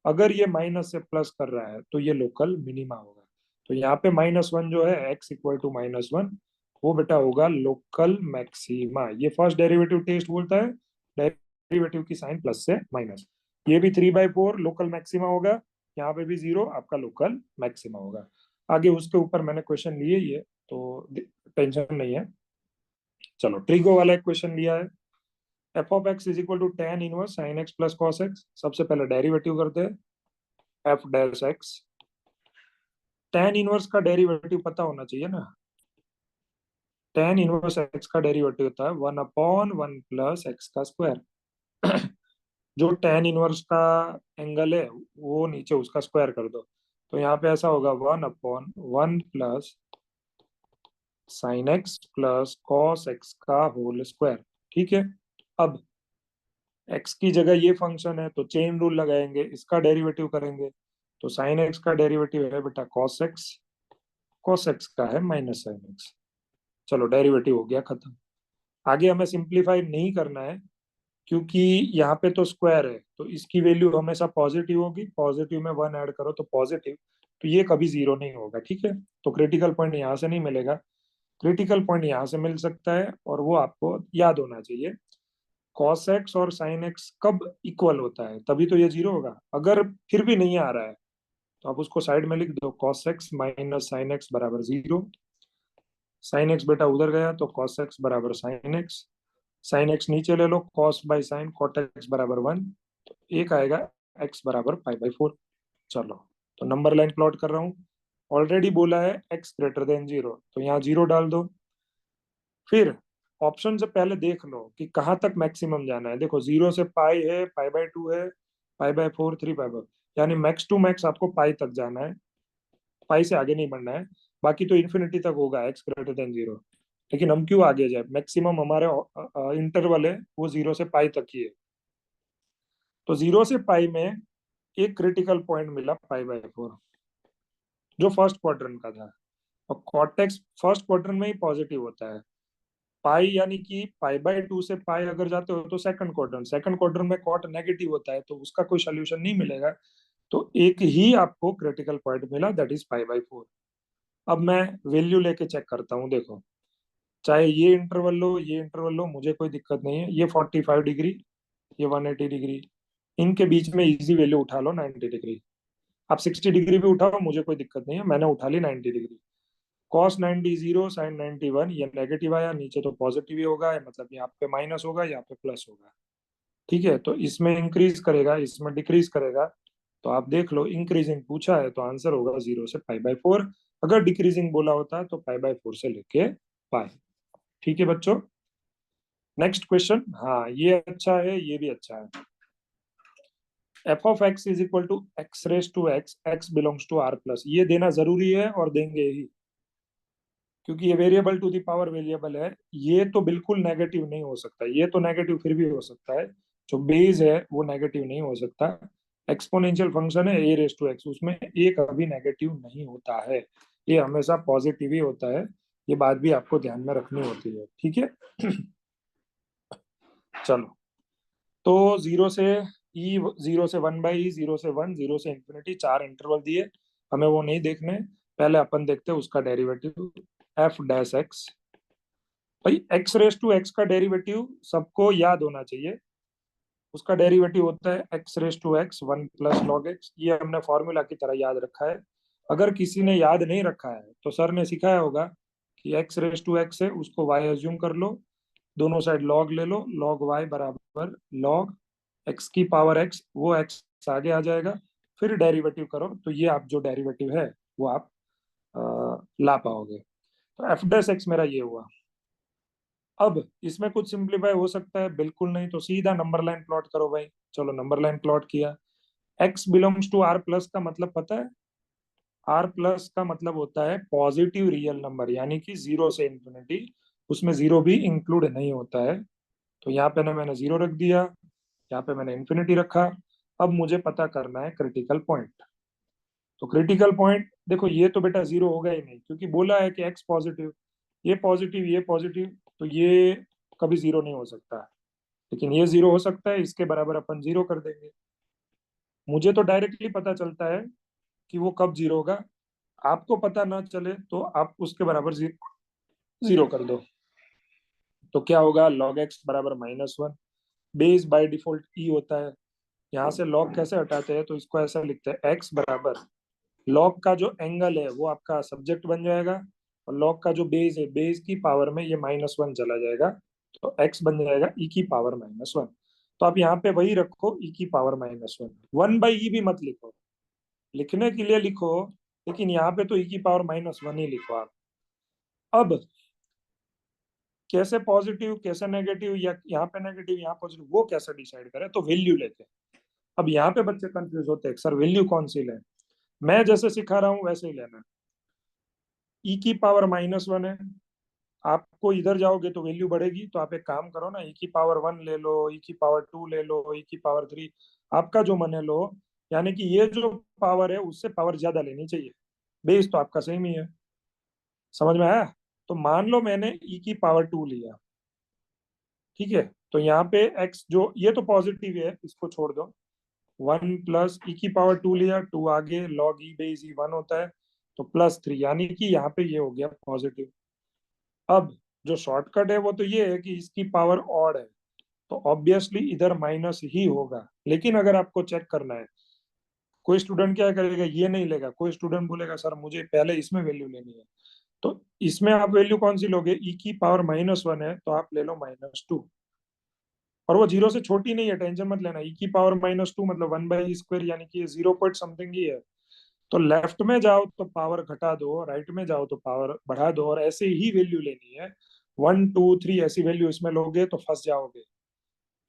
अगर ये माइनस से प्लस कर रहा है तो ये लोकल मिनिमा होगा। तो यहाँ पे -1 जो है x इक्वल टू -1, वो बेटा होगा लोकल मैक्सिमा। ये फर्स्ट डेरिवेटिव टेस्ट बोलता है डेरिवेटिव की साइन प्लस से माइनस। ये भी 3/4 लोकल मैक्सिमा होगा, यहाँ पे भी 0 आपका लोकल मैक्सिमा होगा। आगे उसके ऊपर मैंने क्वेश्चन लिए ही है, तो टेंशन नहीं है। चलो ट्रिगो वाला एक क्वेश्चन लिया है, f of x is equal to tan inverse sin x plus cos x। सबसे पहले डेरिवेटिव करते हैं, f dash x. tan inverse का डेरिवेटिव पता होना चाहिए ना, tan इनवर्स एक्स का डेरिवेटिव होता है 1/1 प्लस एक्स का स्क्वायर। जो tan इनवर्स का एंगल है वो नीचे उसका स्क्वायर कर दो, तो यहाँ पे ऐसा होगा 1/1 plus sine x plus cos x का होल स्क्वायर। ठीक है, अब x की जगह ये फंक्शन है तो चेन रूल लगाएंगे, इसका डेरिवेटिव करेंगे, तो साइन एक्स का डेरिवेटिव है बेटा कॉस एक्स, कॉस एक्स का है माइनस साइन एक्स। चलो डेरिवेटिव हो गया खत्म। आगे हमें सिंप्लीफाई नहीं करना है, क्योंकि यहाँ पे तो स्क्वायर है तो इसकी वैल्यू हमेशा पॉजिटिव होगी, पॉजिटिव में 1 ऐड करो तो पॉजिटिव, तो ये कभी 0 नहीं होगा। ठीक है, तो क्रिटिकल पॉइंट यहाँ से नहीं मिलेगा, क्रिटिकल पॉइंट यहाँ से मिल सकता है, और वो आपको याद होना चाहिए। कॉस एक्स और साइन एक्स कब इक्वल होता है, तभी तो ये 0 होगा। अगर फिर भी नहीं आ रहा है तो आप उसको साइड में लिख दो, cos x minus sine x बराबर 0। साइन एक्स बेटा उधर गया तो कॉस एक्स बराबर साइन एक्स, साइन एक्स नीचे ले लो, cos by sine cot x बराबर 1, तो एक आएगा एक्स बराबर π/4। चलो तो नंबर लाइन प्लॉट कर रहा हूँ, ऑलरेडी बोला है एक्स ग्रेटर देन 0, तो यहाँ 0 डाल दो। फिर ऑप्शन से पहले देख लो कि कहाँ तक मैक्सिमम जाना है। देखो 0 से पाई है, π/2 है, π/4, 3π/, यानी मैक्स टू मैक्स आपको पाई तक जाना है, पाई से आगे नहीं बढ़ना है। बाकी तो इन्फिनिटी तक होगा एक्स ग्रेटर देन 0। लेकिन हम क्यों आगे जाए, मैक्सिमम हमारे इंटरवल है वो 0 से पाई तक ही है। तो 0 से पाई में एक क्रिटिकल पॉइंट मिला π/4, जो फर्स्ट क्वाड्रेंट का था। और कॉटेक्स फर्स्ट क्वाड्रेंट में ही पॉजिटिव होता है। पाई यानी कि π/2 से पाई अगर जाते हो तो सेकंड क्वाड्रेंट, सेकंड क्वाड्रेंट में कॉट नेगेटिव होता है, तो उसका कोई सोल्यूशन नहीं मिलेगा। तो एक ही आपको क्रिटिकल पॉइंट मिला, दैट इज π/4। अब मैं वैल्यू लेके चेक करता हूँ, देखो चाहे ये इंटरवल लो ये इंटरवल लो, मुझे कोई दिक्कत नहीं है। ये 45 डिग्री, ये 180 डिग्री, इनके बीच में इजी वैल्यू उठा लो 90 डिग्री। आप 60 डिग्री भी उठाओ, मुझे कोई दिक्कत नहीं है, मैंने उठा ली 90 डिग्री। कॉस 90 0, साइन 91, ये नेगेटिव आया, नीचे तो पॉजिटिव ही होगा, मतलब यहाँ पे माइनस होगा, यहाँ पे प्लस होगा। ठीक है, तो इसमें इंक्रीज करेगा, इसमें डिक्रीज करेगा। तो आप देख लो, इंक्रीजिंग पूछा है तो आंसर होगा 0 से π/4। अगर डिक्रीजिंग बोला होता तो π/4 से लेके पाई। ठीक है बच्चों, नेक्स्ट क्वेश्चन। हाँ ये अच्छा है, ये भी अच्छा है। F of x is equal to x raise to x, x belongs to R plus, ये देना जरूरी है और देंगे ही, क्योंकि ये variable to the power variable है। ये तो बिल्कुल नेगेटिव नहीं हो सकता, ये तो नेगेटिव फिर भी हो सकता है, जो बेस है वो नेगेटिव नहीं हो सकता। एक्सपोनेंशियल फंक्शन है ए रेस टू एक्स, उसमें ए कभी नेगेटिव नहीं होता है, ये हमेशा पॉजिटिव ही होता है। ये बात भी आपको ध्यान में रखनी होती है, ठीक है। चलो, तो जीरो से ई, जीरो से वन बाई ई, जीरो से वन, जीरो से इंफिनिटी, चार इंटरवल दिए, हमें वो नहीं देखने। पहले अपन देखते हैं उसका डेरिवेटिव, एफ डैश एक्स। भाई एक्स रेस टू एक्स का डेरिवेटिव सबको याद होना चाहिए। उसका डेरिवेटिव होता है x raise to x one plus log x, ये हमने फॉर्मूला की तरह याद रखा है। अगर किसी ने याद नहीं रखा है तो सर ने सिखाया होगा कि एक्स रेस टू एक्स है, उसको वाई एज्यूम कर लो, दोनों साइड लॉग ले लो, लॉग वाई बराबर लॉग एक्स की पावर एक्स, वो एक्स आगे आ जाएगा, फिर डेरिवेटिव करो तो ये आप जो डेरिवेटिव है वो आप ला पाओगे। तो एफ डैश एक्स मेरा ये हुआ। अब इसमें कुछ सिंप्लीफाई हो सकता है, बिल्कुल नहीं, तो सीधा नंबर लाइन प्लॉट करो भाई। चलो नंबर लाइन प्लॉट किया। X belongs to R plus का मतलब पता है? आर प्लस का मतलब होता है पॉजिटिव रियल नंबर, यानी कि जीरो से इंफिनिटी, उसमें जीरो भी इंक्लूड नहीं होता है। तो यहाँ पे ना मैंने जीरो रख दिया, यहाँ पे मैंने इंफिनिटी रखा। अब मुझे पता करना है क्रिटिकल पॉइंट। तो क्रिटिकल पॉइंट देखो, ये तो बेटा जीरो होगा ही नहीं, क्योंकि बोला है कि एक्स पॉजिटिव, ये पॉजिटिव, ये पॉजिटिव, तो ये कभी जीरो नहीं हो सकता। लेकिन ये जीरो हो सकता है, इसके बराबर अपन जीरो कर देंगे। मुझे तो डायरेक्टली पता चलता है कि वो कब जीरो होगा। आपको पता ना चले तो आप उसके बराबर जीरो कर दो। तो क्या होगा, लॉग एक्स बराबर minus one. Base by default e होता है। यहाँ से लॉग कैसे हटाते हैं, तो इसको ऐसा लिखते हैं, एक्स बराबर लॉग का जो एंगल है वो आपका सब्जेक्ट बन जाएगा, और लॉग का जो बेस है, बेस की पावर में ये माइनस वन चला जाएगा, तो एक्स बन जाएगा ई की पावर माइनस वन। तो आप यहाँ पे वही रखो, ई की power minus one, one by e भी मत लिखो, लिखने के लिए लिखो, लेकिन यहाँ पे तो ई की पावर माइनस वन ही लिखो आप। अब कैसे पॉजिटिव कैसे नेगेटिव, या यहाँ पे नेगेटिव यहाँ पॉजिटिव, वो कैसे डिसाइड करें, तो वैल्यू लेके। अब यहाँ पे बच्चे कंफ्यूज होते हैं, सर वैल्यू कौन सी लें। मैं जैसे सिखा रहा हूँ वैसे ही लेना। ई की पावर माइनस वन है, आपको इधर जाओगे तो वैल्यू बढ़ेगी, तो आप एक काम करो ना, ई की पावर वन ले लो, ई की पावर टू ले लो, ई की पावर थ्री, आपका जो मन है लो। यानी कि ये जो पावर है उससे पावर ज्यादा लेनी चाहिए, बेस तो आपका सेम ही है। समझ में आया? तो मान लो मैंने ई की पावर टू लिया, ठीक है, तो यहाँ पे एक्स जो ये तो पॉजिटिव है, इसको छोड़ दो। वन प्लस ई की पावर टू लिया, टू आगे लॉग ई बेस ई वन होता है, तो प्लस थ्री, यानी कि यहाँ पे ये हो गया पॉजिटिव। अब जो शॉर्टकट है वो तो ये है कि इसकी पावर ऑड है, तो ऑब्वियसली इधर माइनस ही होगा। लेकिन अगर आपको चेक करना है, कोई स्टूडेंट क्या करेगा, ये नहीं लेगा, कोई स्टूडेंट बोलेगा सर मुझे पहले इसमें वैल्यू लेनी है, तो इसमें आप वैल्यू कौन सी लोगे, ई की पावर माइनस वन है तो आप ले लो माइनस टू। और वो जीरो से छोटी नहीं है, टेंशन मत लेना, ई की पावर माइनस टू मतलब वन बाई स्क्वायर, यानी कि जीरो पॉइंट समथिंग ही है। तो लेफ्ट में जाओ तो पावर घटा दो, राइट में जाओ तो पावर बढ़ा दो, और ऐसे ही वैल्यू लेनी है। वन टू थ्री ऐसी वैल्यू इसमें लोगे तो फंस जाओगे,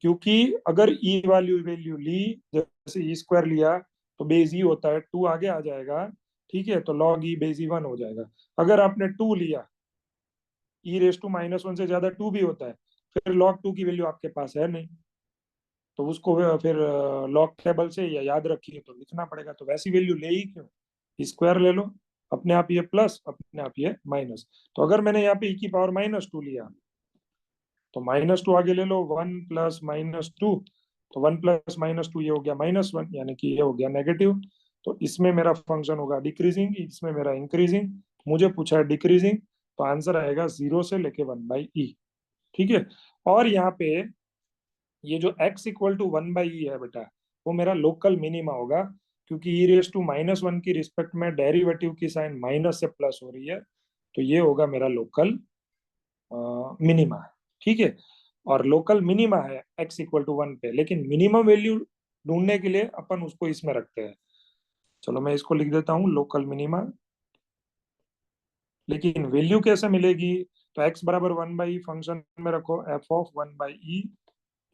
क्योंकि अगर ई वाली वैल्यू ली, जैसे ई स्क्वायर लिया, तो बेस ई होता है, टू आगे आ जाएगा, ठीक है, तो लॉग ई बेस ई वन हो जाएगा। अगर आपने टू लिया, ई रेस टू माइनस वन से ज्यादा टू भी होता है, फिर लॉग टू की वैल्यू आपके पास है नहीं, तो उसको फिर लॉग टेबल से या याद रखिए तो लिखना पड़ेगा, तो वैसी वैल्यू ले ही क्यों, स्क्वायर ले लो, अपने आप ये प्लस अपने आप ये माइनस। तो अगर मैंने यहाँ पे ई की पावर माइनस टू लिया, तो माइनस टू आगे ले लो, वन प्लस माइनस टू, तो वन प्लस माइनस टू ये हो गया माइनस वन, यानी कि ये हो गया नेगेटिव। तो इसमें मेरा फंक्शन होगा डिक्रीजिंग, इसमें मेरा इंक्रीजिंग। मुझे पूछा है डिक्रीजिंग, तो आंसर आएगा जीरो से लेके वन बाई ई, ठीक है। और यहाँ पे ये जो x equal to one by e है बेटा, वो मेरा लोकल मिनिमा होगा, क्योंकि e raise to minus one की रिस्पेक्ट में डेरिवेटिव की साइन माइनस से प्लस हो रही है, तो ये होगा मेरा लोकल मिनिमा, ठीक है। और लोकल मिनिमा है x इक्वल टू वन पे, लेकिन मिनिमम वैल्यू ढूंढने के लिए अपन उसको इसमें रखते हैं। चलो मैं इसको लिख देता हूँ लोकल मिनिमा। लेकिन वैल्यू कैसे मिलेगी, तो x बराबर वन बाई फंक्शन में रखो, f of one by e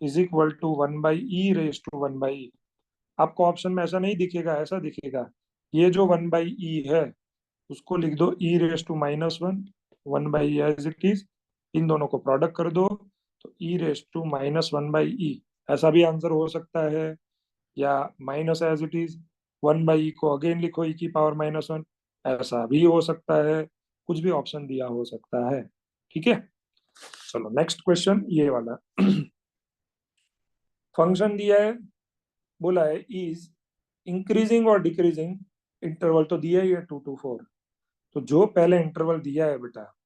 is equal to one by e raise to one by. आपको ऑप्शन में ऐसा नहीं दिखेगा, ऐसा दिखेगा, ये जो वन बाई ई है उसको लिख दो e raise to minus one, one by as it is, इन दोनों को प्रोडक्ट कर दो, तो e raise to minus one by e ऐसा भी आंसर हो सकता है, या minus as it is 1/e को अगेन लिखो e⁻⁻1, ऐसा भी हो सकता है। कुछ भी ऑप्शन दिया हो सकता है। ठीक है, चलो नेक्स्ट क्वेश्चन ये वाला। फंक्शन दिया है, बोला है इज इंक्रीजिंग और डिक्रीजिंग, इंटरवल तो दिया ही है 2 to 4। तो जो पहले इंटरवल दिया है बेटा,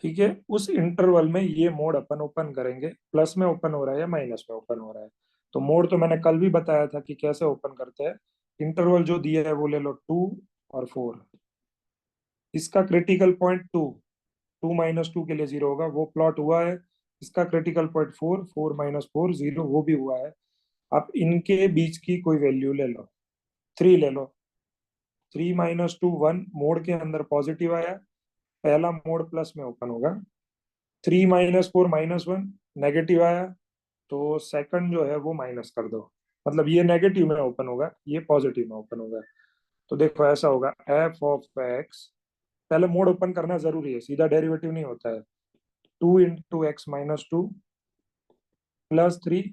ठीक है, उस इंटरवल में ये मोड अपन ओपन करेंगे, प्लस में ओपन हो रहा है या माइनस में ओपन हो रहा है। तो मोड तो मैंने कल भी बताया था कि कैसे ओपन करते हैं। इंटरवल जो दिया है वो ले लो 2 और 4। इसका क्रिटिकल पॉइंट 2 2 - 2 के लिए 0 होगा, वो प्लॉट हुआ है। इसका क्रिटिकल पॉइंट 4 4 - 4 0, वो भी हुआ है। आप इनके बीच की कोई वैल्यू ले लो, 3 ले लो। 3 - 2 1, मोड के अंदर पॉजिटिव आया, पहला मोड प्लस में ओपन होगा। 3 - 4 - 1 नेगेटिव आया, तो सेकंड जो है वो माइनस कर दो। मतलब ये नेगेटिव में ओपन होगा, ये पॉजिटिव में ओपन होगा। तो देखो ऐसा होगा, f(x), पहले मोड ओपन करना जरूरी है, सीधा डेरिवेटिव नहीं होता है। 2 × x - 2 +3।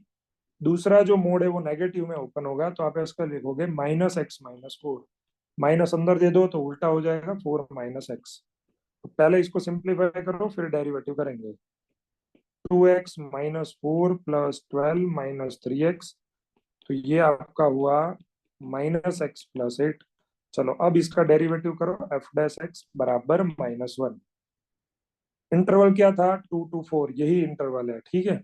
दूसरा जो मोड है वो नेगेटिव में ओपन होगा, तो आप इसका लिखोगे -x - 4। माइनस अंदर दे दो तो उल्टा हो जाएगा, 4 - x। तो पहले इसको सिंप्लीफाई करो, फिर डेरिवेटिव करेंगे। 2x - 4 +12 - 3x, तो ये आपका हुआ -x + 8। चलो अब इसका डेरिवेटिव करो, f' बराबर -1। इंटरवल क्या था, 2 to 4, यही इंटरवल है। ठीक है,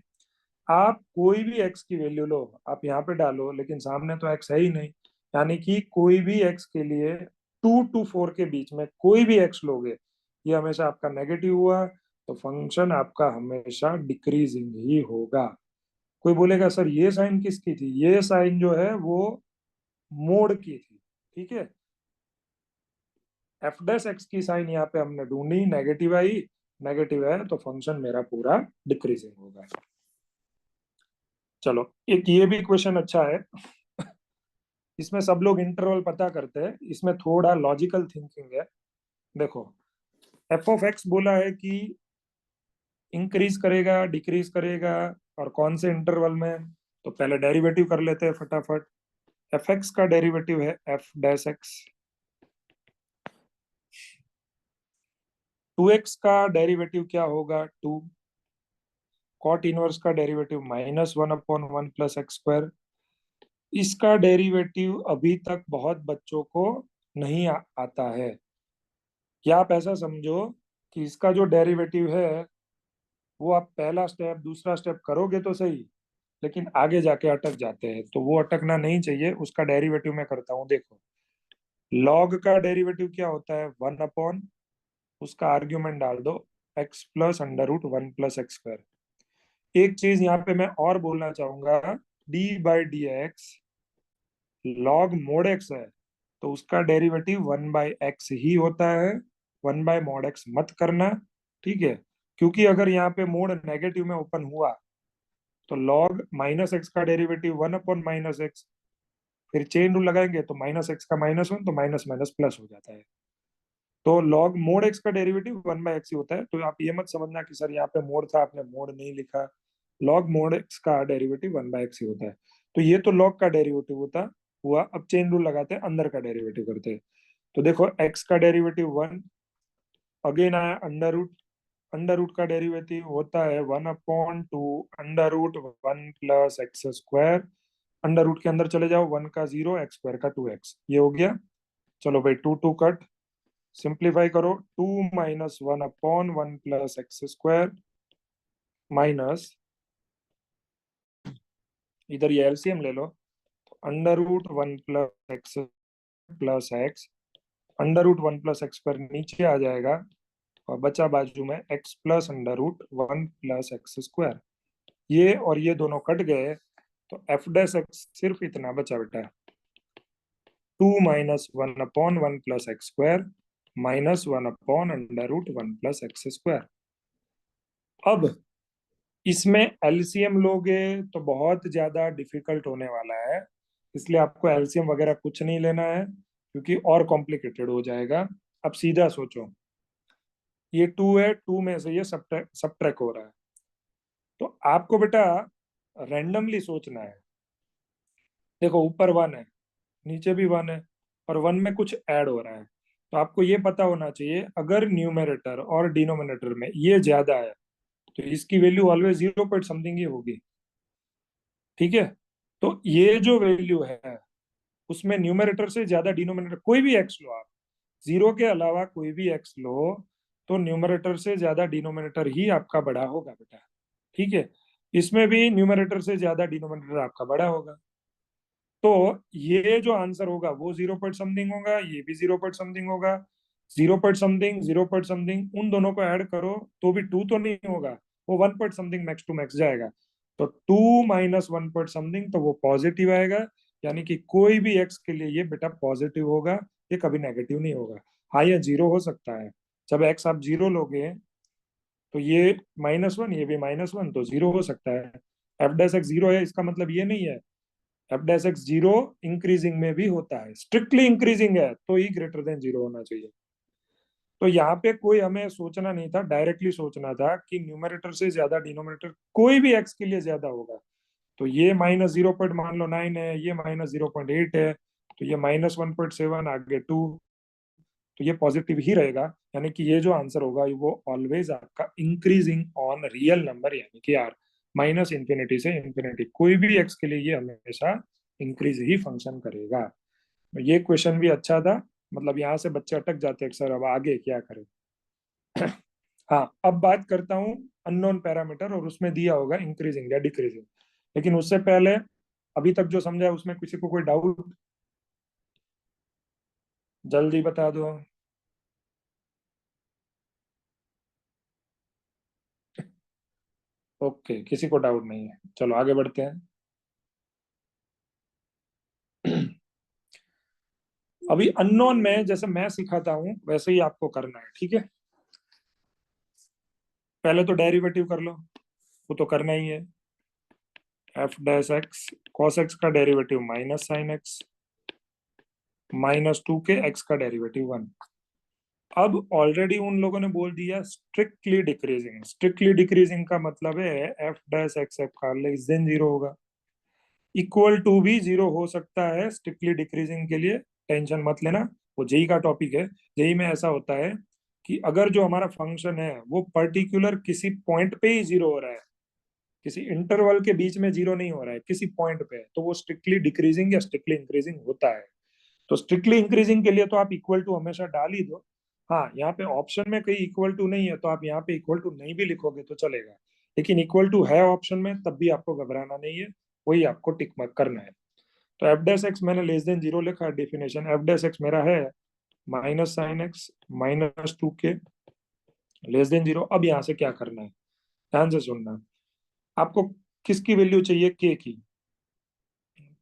आप कोई भी x की वैल्यू लो, आप यहाँ पे डालो, लेकिन सामने तो x है ही नहीं, यानी कि कोई भी x के लिए 2 to 4 के बीच में कोई भी x लोगे, ये हमेशा आपका नेगेटिव हुआ, तो फंक्शन आपका हमेशा डिक्रीजिंग ही होगा। कोई बोलेगा सर ये साइन किसकी थी, ये साइन जो है वो मोड की थी। ठीक है, f' की साइन यहाँ पे हमने ढूंढी, नेगेटिव आई, नेगेटिव है तो फंक्शन मेरा पूरा डिक्रीजिंग होगा। चलो एक ये भी क्वेश्चन अच्छा है, इसमें सब लोग इंटरवल पता करते हैं, इसमें थोड़ा लॉजिकल थिंकिंग है। देखो, f(x) बोला है कि इंक्रीज करेगा डिक्रीज करेगा, और कौन से इंटरवल में। तो पहले डेरिवेटिव कर लेते हैं फटाफट। f(x) का डेरिवेटिव है f'(x), 2x का डेरिवेटिव क्या होगा 2, कॉट इनवर्स का डेरिवेटिव -1/1 + x²। इसका डेरिवेटिव अभी तक बहुत बच्चों को नहीं आता है। क्या आप ऐसा समझो कि इसका जो डेरिवेटिव है वो आप पहला स्टेप दूसरा स्टेप करोगे तो सही, लेकिन आगे जाके अटक जाते हैं, तो वो अटकना नहीं चाहिए। उसका डेरिवेटिव मैं करता हूँ, देखो। लॉग का डेरिवेटिव क्या होता है, 1/, उसका आर्ग्यूमेंट डाल दो x + √1 + x²। एक चीज यहाँ पे मैं और बोलना चाहूंगा, d/dx लॉग मोड x है, तो उसका डेरिवेटिव 1/x ही होता है, 1/mod x मत करना। ठीक है, क्योंकि अगर यहाँ पे मोड नेगेटिव में ओपन हुआ, तो log -x का डेरिवेटिव 1/-x, फिर चेन रूल लगाएंगे तो -x का -1, तो माइनस माइनस प्लस हो जाता है। तो log मोड x का डेरिवेटिव 1/x ही होता है। तो आप ये मत समझना कि सर यहाँ पे मोड था आपने मोड नहीं लिखा, log मोड x का डेरिवेटिव 1/x ही होता है। तो ये तो log का डेरिवेटिव होता हुआ, अब चेन रूल लगाते हैं, अंदर का डेरिवेटिव करते हैं। तो देखो x का डेरिवेटिव 1, अगेन आया अंडर रूट का डेरिवेटिव होता है 1/2 √1 + x²। अंडर रूट के अंदर चले जाओ, 1 का 0, x² का 2x, ये हो गया। चलो भाई 2 कट, सिंप्लीफाई करो, 2 - 1/1 + x² माइनस, इधर ये एलसीएम ले लो, √1 + x + x, √1 + x² नीचे आ जाएगा, और बचा बाजू में x + √1 + x²। ये और ये दोनों कट गए, तो f'(x) सिर्फ इतना बचा बेटा, 2 - 1/1 + x² -1/√1 + x²। अब इसमें एलसीएम लोगे तो बहुत ज्यादा डिफिकल्ट होने वाला है, इसलिए आपको एलसीएम वगैरह कुछ नहीं लेना है, क्योंकि और कॉम्प्लिकेटेड हो जाएगा। अब सीधा सोचो, ये 2 है, 2 में से ये सब्ट्रैक्ट हो रहा है, तो आपको बेटा रैंडमली सोचना है। देखो ऊपर 1 है, नीचे भी 1 है, और 1 में कुछ ऐड हो रहा है। तो आपको ये पता होना चाहिए, अगर न्यूमरेटर और डिनोमिनेटर में ये ज्यादा है तो इसकी वैल्यू ऑलवेज 0 पॉइंट समथिंग ही होगी। ठीक है। तो ये जो वैल्यू है उसमें न्यूमरेटर से ज्यादा डिनोमिनेटर, कोई भी एक्स लो आप, 0 के अलावा कोई भी एक्स लो, तो न्यूमरेटर से ज्यादा डिनोमिनेटर ही आपका बड़ा होगा बेटा। ठीक है। इसमें भी न्यूमरेटर से ज्यादा डिनोमिनेटर आपका बड़ा होगा। तो ये जो आंसर होगा वो 0 पॉइंट समथिंग होगा, ये भी 0 पॉइंट समथिंग होगा। 0 पॉइंट समथिंग, 0 पॉइंट समथिंग, उन दोनों को ऐड करो तो भी 2 तो नहीं होगा, वो 1 point something max to max जाएगा। तो 2 माइनस 1 पॉइंट समथिंग, तो वो पॉजिटिव आएगा। यानी कि कोई भी एक्स के लिए ये बेटा पॉजिटिव होगा, ये कभी नेगेटिव नहीं होगा। हाँ ये जीरो हो सकता है, जब एक्स आप जीरो लोगे तो ये -1, ये भी -1, तो जीरो हो सकता है। एफ डैश एक्स जीरो है इसका मतलब ये नहीं है, F dash x zero increasing में भी होता है, स्ट्रिक्टली इंक्रीजिंग है तो ही ग्रेटर देन जीरो होना चाहिए। तो यहाँ पे कोई हमें सोचना नहीं था, डायरेक्टली सोचना था कि न्यूमरेटर से ज्यादा डिनोमिनेटर कोई भी एक्स के लिए ज्यादा होगा। तो ये -0 पॉइंट मान लो 9 है, ये -0.8 है, तो ये -1.7, आगे 2, तो ये पॉजिटिव ही रहेगा। यानी कि ये जो आंसर होगा वो ऑलवेज आपका इंक्रीजिंग ऑन रियल नंबर, यानी कि यार माइनस इंफिनिटी से इंफिनिटी, कोई भी एक्स के लिए ये हमेशा इंक्रीज ही फंक्शन करेगा। तो ये क्वेश्चन भी अच्छा था, मतलब यहाँ से बच्चे अटक जाते हैं सर अब आगे क्या करें। हाँ अब बात करता हूँ अननोन पैरामीटर, और उसमें दिया होगा इंक्रीजिंग या डिक्रीजिंग। लेकिन उससे पहले अभी तक जो समझा है उसमें किसी को कोई डाउट, जल्दी बता दो। ओके, किसी को डाउट नहीं है, चलो आगे बढ़ते हैं। अभी अननोन में जैसे मैं सिखाता हूँ वैसे ही आपको करना है, ठीक है। पहले तो डेरिवेटिव कर लो, वो तो करना ही है। F dash x cos x का डेरिवेटिव माइनस साइन एक्स, -2 के एक्स का डेरिवेटिव 1। अब ऑलरेडी उन लोगों ने बोल दिया स्ट्रिक्टली डिक्रीजिंग, स्ट्रिक्टली डिक्रीजिंग का मतलब है एफ डैश एक्स एफ का लेस देन जीरो होगा। इक्वल टू भी जीरो हो सकता है स्ट्रिक्टली डिक्रीजिंग के लिए, टेंशन मत लेना, वो जेई का टॉपिक है। जेई में ऐसा होता है कि अगर जो हमारा फंक्शन है वो पर्टिकुलर किसी पॉइंट पे ही जीरो हो रहा है, किसी इंटरवल के बीच में जीरो नहीं हो रहा है, किसी पॉइंट पे, तो वो स्ट्रिक्टली डिक्रीजिंग या स्ट्रिक्टली इंक्रीजिंग होता है। तो स्ट्रिक्टली इंक्रीजिंग के लिए तो आप इक्वल टू हमेशा डाल ही दो। हाँ यहाँ पे ऑप्शन में कहीं इक्वल टू नहीं है तो आप यहाँ पे इक्वल टू नहीं भी लिखोगे तो चलेगा, लेकिन इक्वल टू है ऑप्शन में तब भी आपको घबराना नहीं है, वही आपको टिक मार्क करना है। तो एफ डैश एक्स मैंने लेस देन जीरो लिखा है, डेफिनेशन एफ डैश एक्स मेरा है -sin x -2 के लेस देन जीरो। अब यहाँ से क्या करना है, ध्यान से सुनना। आपको किसकी वैल्यू चाहिए, के की,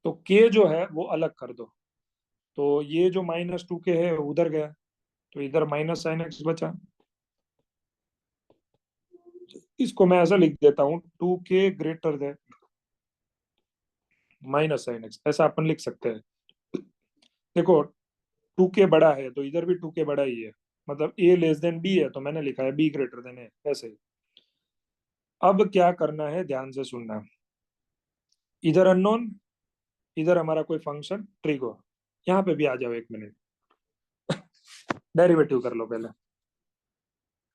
तो के जो है वो अलग कर दो। तो ये जो -2 के है उधर गया, तो इधर -sin x बचा। इसको मैं ऐसा लिख देता हूँ, 2k greater than -sin x, ऐसा अपन लिख सकते हैं। देखो 2k बड़ा है तो इधर भी 2k बड़ा ही है, मतलब a लेस देन b है तो मैंने लिखा है b ग्रेटर देन a, ऐसे ही। अब क्या करना है ध्यान से सुनना, इधर अननोन, इधर हमारा कोई फंक्शन ट्रिगो, यहाँ पे भी आ जाओ एक मिनट। डेरिवेटिव कर लो पहले,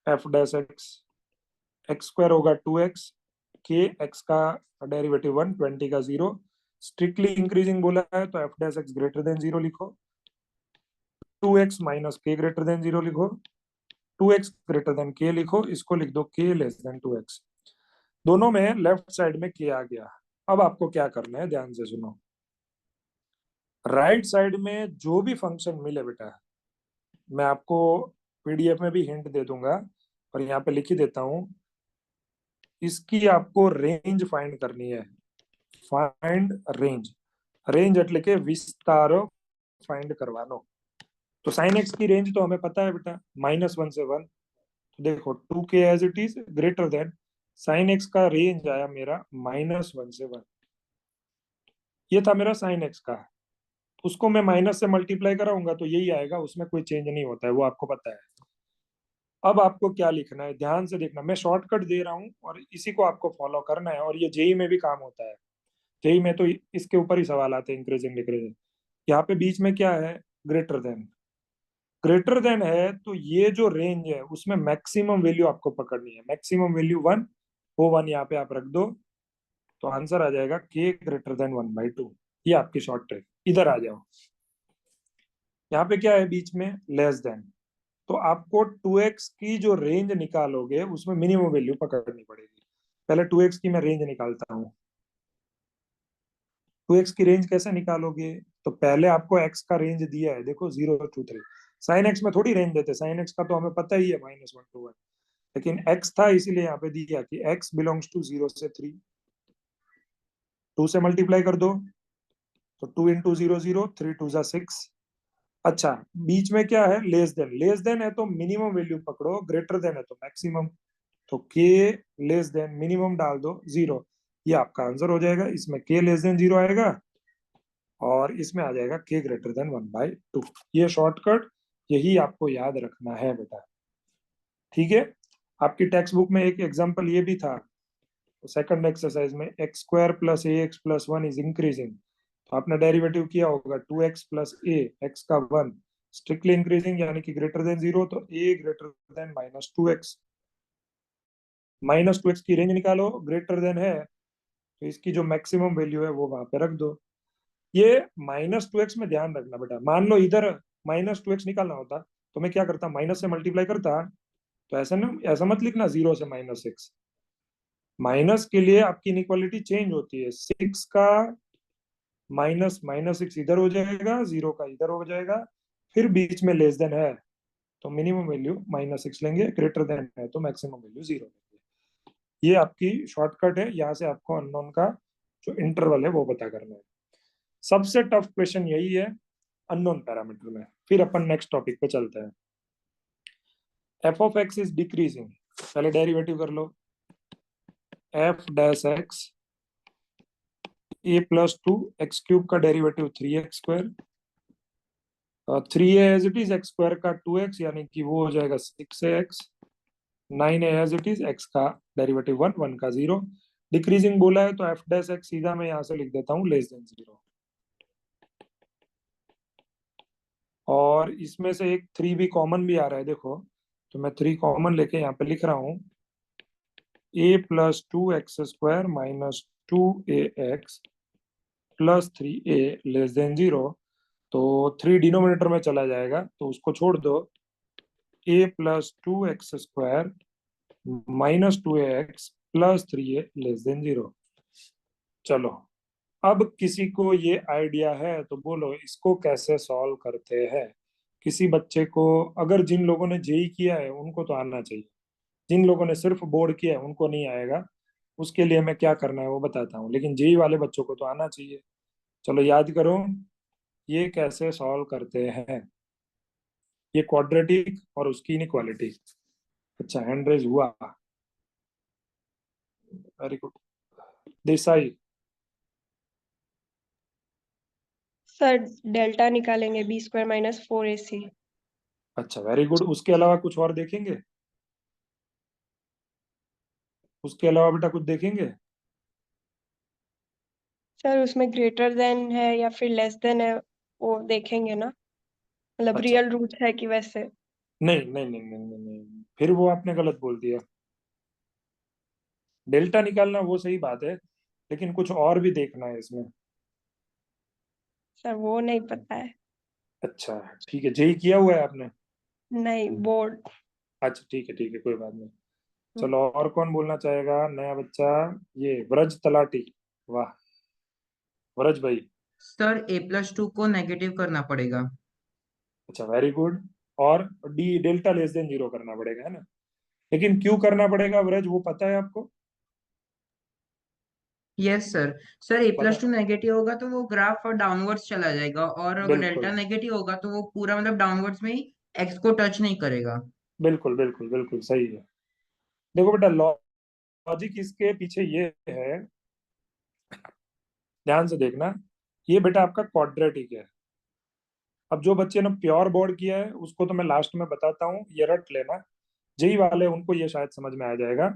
F dash x, x square होगा 2x, के एक्स का डेरिवेटिव 1, 20 का 0, स्ट्रिक्टली इंक्रीजिंग बोला है तो F dash x greater than 0 लिखो, 2x माइनस के ग्रेटर देन 0 लिखो, 2x ग्रेटर देन के लिखो, इसको लिख दो के लेस देन 2x। दोनों में लेफ्ट साइड में के आ गया। अब आपको क्या करना है ध्यान से सुनो, राइट साइड में जो भी फंक्शन मिले बेटा, मैं आपको पीडीएफ में भी हिंट दे दूंगा और यहाँ पे लिख ही देता हूँ, इसकी आपको रेंज फाइंड करनी है। फाइंड रेंज, रेंज એટલે કે વિસ્તારો फाइंड करवानो। तो साइन एक्स की रेंज तो हमें पता है बेटा -1 से 1, तो देखो 2k as it is greater than sine x का रेंज आया मेरा -1 से 1, ये था मेरा साइन एक्स का। उसको मैं माइनस से मल्टीप्लाई कराऊंगा तो यही आएगा, उसमें कोई चेंज नहीं होता है, वो आपको पता है। अब आपको क्या लिखना है, ध्यान से देखना, मैं शॉर्टकट दे रहा हूँ और इसी को आपको फॉलो करना है, और ये जेई में भी काम होता है। जेई में तो इसके ऊपर ही सवाल आते हैं, इंक्रीजिंग डिक्रीजिंग। यहाँ पे बीच में क्या है, ग्रेटर देन। ग्रेटर देन है तो ये जो रेंज है उसमें मैक्सिमम वैल्यू आपको पकड़नी है, मैक्सिमम वैल्यू वन, वो वन यहाँ पे आप रख दो, तो आंसर आ जाएगा के ग्रेटर देन 1/2। ये आपकी शॉर्ट ट्रिक। इधर आ जाओ, यहाँ पे क्या है बीच में, लेस देन। तो आपको 2x की जो रेंज निकालोगे उसमें मिनिमम वैल्यू पकड़नी पड़ेगी। पहले 2x की मैं रेंज निकालता हूँ। 2x की रेंज कैसे निकालोगे, तो पहले आपको x का रेंज दिया है, देखो 0 to 3। साइन एक्स में थोड़ी रेंज देते, साइन एक्स का तो हमें पता ही है -1 to 1, लेकिन x था इसीलिए यहाँ पे दिया कि x बिलोंग्स टू 0 से 3। 2 से मल्टीप्लाई कर दो, तो 2 × 0 0, 3 × 2 = 6। अच्छा, बीच में क्या है, लेस देन। लेस देन है तो मिनिमम वैल्यू पकड़ो, ग्रेटर देन है तो मैक्सिमम। तो के लेस देन मिनिमम डाल दो 0, ये आपका आंसर हो जाएगा। इसमें के लेस देन 0 आएगा और इसमें आ जाएगा के ग्रेटर देन 1/2। ये शॉर्टकट, यही आपको याद रखना है बेटा, ठीक है। आपकी टेक्स्ट बुक में एक एग्जांपल ये भी था, तो सेकंड एक्सरसाइज में x² + ax + 1 इज इंक्रीजिंग, तो आपने डेरिवेटिव किया होगा 2x + a, x का 1 स्ट्रिक्टली इंक्रीजिंग यानी कि ग्रेटर देन 0, तो a greater than -2x। -2x की रेंज निकालो, ग्रेटर देन है तो इसकी जो मैक्सिमम वैल्यू है वो वहां पे रख दो। ये -2x में ध्यान रखना बेटा, मान लो इधर -2x निकालना होता तो मैं क्या करता, माइनस से मल्टीप्लाई करता। तो ऐसा ना, ऐसा मत लिखना 0 से -6। माइनस के लिए आपकी इनइक्वालिटी चेंज होती है, 6 का -6 इधर हो जाएगा, 0 का इधर हो जाएगा, फिर बीच में लेस देन है तो मिनिमम वैल्यू -6 लेंगे, ग्रेटर देन है तो मैक्सिमम वैल्यू 0 लेंगे। ये आपकी शॉर्टकट है, यहाँ से आपको अननोन का जो इंटरवल है वो पता करना है। सबसे टफ क्वेश्चन यही है अननोन पैरामीटर में। फिर अपन नेक्स्ट टॉपिक पे चलते हैं। f(x) इज डिक्रीजिंग, पहले डेरिवेटिव कर लो। f(x) a+2 x³ का derivative 3x², 3a as it is, x² का 2x यानी कि वो हो जाएगा 6x, 9a as it is, x का डेरिवेटिव 1, 1 का 0। डिक्रीजिंग बोला है तो f' सीधा मैं यहाँ से लिख देता हूँ लेस देन 0। और इसमें से एक 3 भी कॉमन भी आ रहा है देखो, तो मैं 3 कॉमन लेके यहाँ पे लिख रहा हूँ a+2x² -2ax + 3a less than 0। तो 3 डिनोमिनेटर में चला जाएगा तो उसको छोड़ दो, a+2x² -2ax + 3a less than 0। चलो, अब किसी को ये आइडिया है तो बोलो इसको कैसे सॉल्व करते हैं। किसी बच्चे को, अगर जिन लोगों ने जेई किया है उनको तो आना चाहिए, जिन लोगों ने सिर्फ बोर्ड किया है उनको नहीं आएगा। उसके लिए मैं क्या करना है वो बताता हूँ, लेकिन जेई वाले बच्चों को तो आना चाहिए। चलो याद करो, ये कैसे सॉल्व करते हैं। ये क्वाड्रेटिक और उसकी इनइक्वालिटी। अच्छा, हैंड रेज हुआ, very good. Desai. Sir delta निकालेंगे, b² - 4ac। अच्छा, वेरी गुड। उसके अलावा कुछ और देखेंगे, उसके अलावा बेटा कुछ देखेंगे। सर उसमें ग्रेटर देन है या फिर लेस देन है, वो देखेंगे ना, मतलब अच्छा, रियल रूट है कि वैसे। नहीं नहीं नहीं नहीं नहीं नहीं, फिर वो आपने गलत बोल दिया। डेल्टा निकालना वो सही बात है, लेकिन कुछ और भी देखना है इसमें। सर वो नहीं पता है। अच्छा, ठीक है, जेई किया हुआ है आपने। नहीं, बोर्ड। अच्छा ठीक है, कोई बात नहीं। चलो, और कौन बोलना चाहेगा नया बच्चा। ये व्रज तलाटी, वाह, व्रज भाई। सर a+2 को नेगेटिव करना पड़ेगा। अच्छा, वेरी गुड। और डी डेल्टा लेस देन 0 करना पड़ेगा, है ना। लेकिन क्यों करना पड़ेगा व्रज, वो पता है आपको। Yes sir. सर a+2 पता, नेगेटिव होगा तो वो ग्राफ डाउनवर्ड्स चला जाएगा, और अगर बिल्कुल डेल्टा नेगेटिव होगा तो वो पूरा मतलब डाउनवर्ड्स में ही एक्स को टच नहीं करेगा। बिल्कुल बिल्कुल बिल्कुल सही है। देखो बेटा, लॉजिक इसके पीछे ये है, ध्यान से देखना। ये बेटा आपका क्वाड्रेटिक है। अब जो बच्चे ने प्योर बोर्ड किया है उसको तो मैं लास्ट में बताता हूँ, ये रट लेना। जेई वाले उनको ये शायद समझ में आ जाएगा।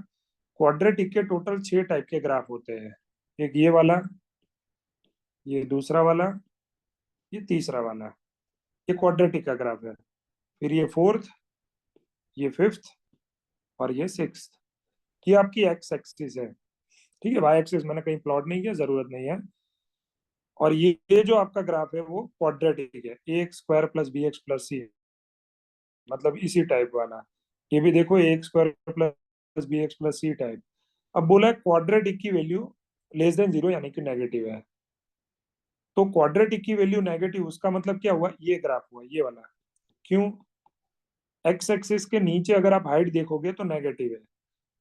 क्वाड्रेटिक के टोटल 6 टाइप के ग्राफ होते हैं। एक ये वाला, ये दूसरा वाला, ये तीसरा वाला, ये क्वाड्रेटिक का ग्राफ है। फिर ये फोर्थ, ये फिफ्थ और ये सिक्स्थ। ये आपकी एक्स एक्सिस है, ठीक है। वाई एक्सिस मैंने कहीं प्लॉट नहीं किया, जरूरत नहीं है। और ये जो आपका ग्राफ है वो क्वाड्रेटिक है, a x square plus b x plus c, मतलब इसी टाइप वाला। ये भी देखो a x square plus b x plus c type. अब बोला है क्वाड्रेटिक की वैल्यू लेस देन 0 यानी कि नेगेटिव है। तो क्वाड्रेटिक की वैल्यू नेगेटिव, उसका मतलब क्या हुआ, ये ग्राफ हुआ ये वाला। क्यों? एक्स एक्सिस के नीचे अगर आप हाइट देखोगे तो नेगेटिव है।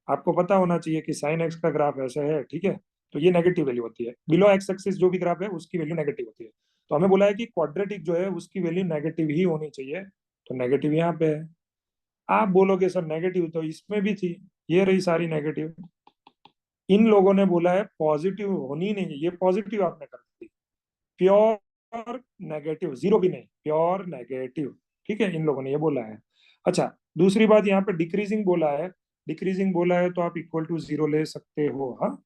आपको पता होना चाहिए कि साइन एक्स का ग्राफ ऐसा है, ठीक है। तो ये नेगेटिव वैल्यू होती है। बिलो एक्स एक्सिस जो भी ग्राफ है उसकी वैल्यू नेगेटिव होती है। तो हमें बोला है कि क्वाड्रेटिक जो है उसकी वैल्यू नेगेटिव ही होनी चाहिए, तो नेगेटिव यहाँ पे है। आप बोलोगे सर नेगेटिव तो इसमें भी थी, ये रही सारी नेगेटिव। इन लोगों ने बोला है पॉजिटिव होनी नहीं, ये पॉजिटिव आपने कर दी। प्योर नेगेटिव, जीरो भी नहीं, प्योर नेगेटिव, ठीक है, इन लोगों ने ये बोला है। अच्छा, दूसरी बात यहाँ पे डिक्रीजिंग बोला है। डिक्रीजिंग बोला है तो आप इक्वल टू 0 ले सकते हो, हाँ,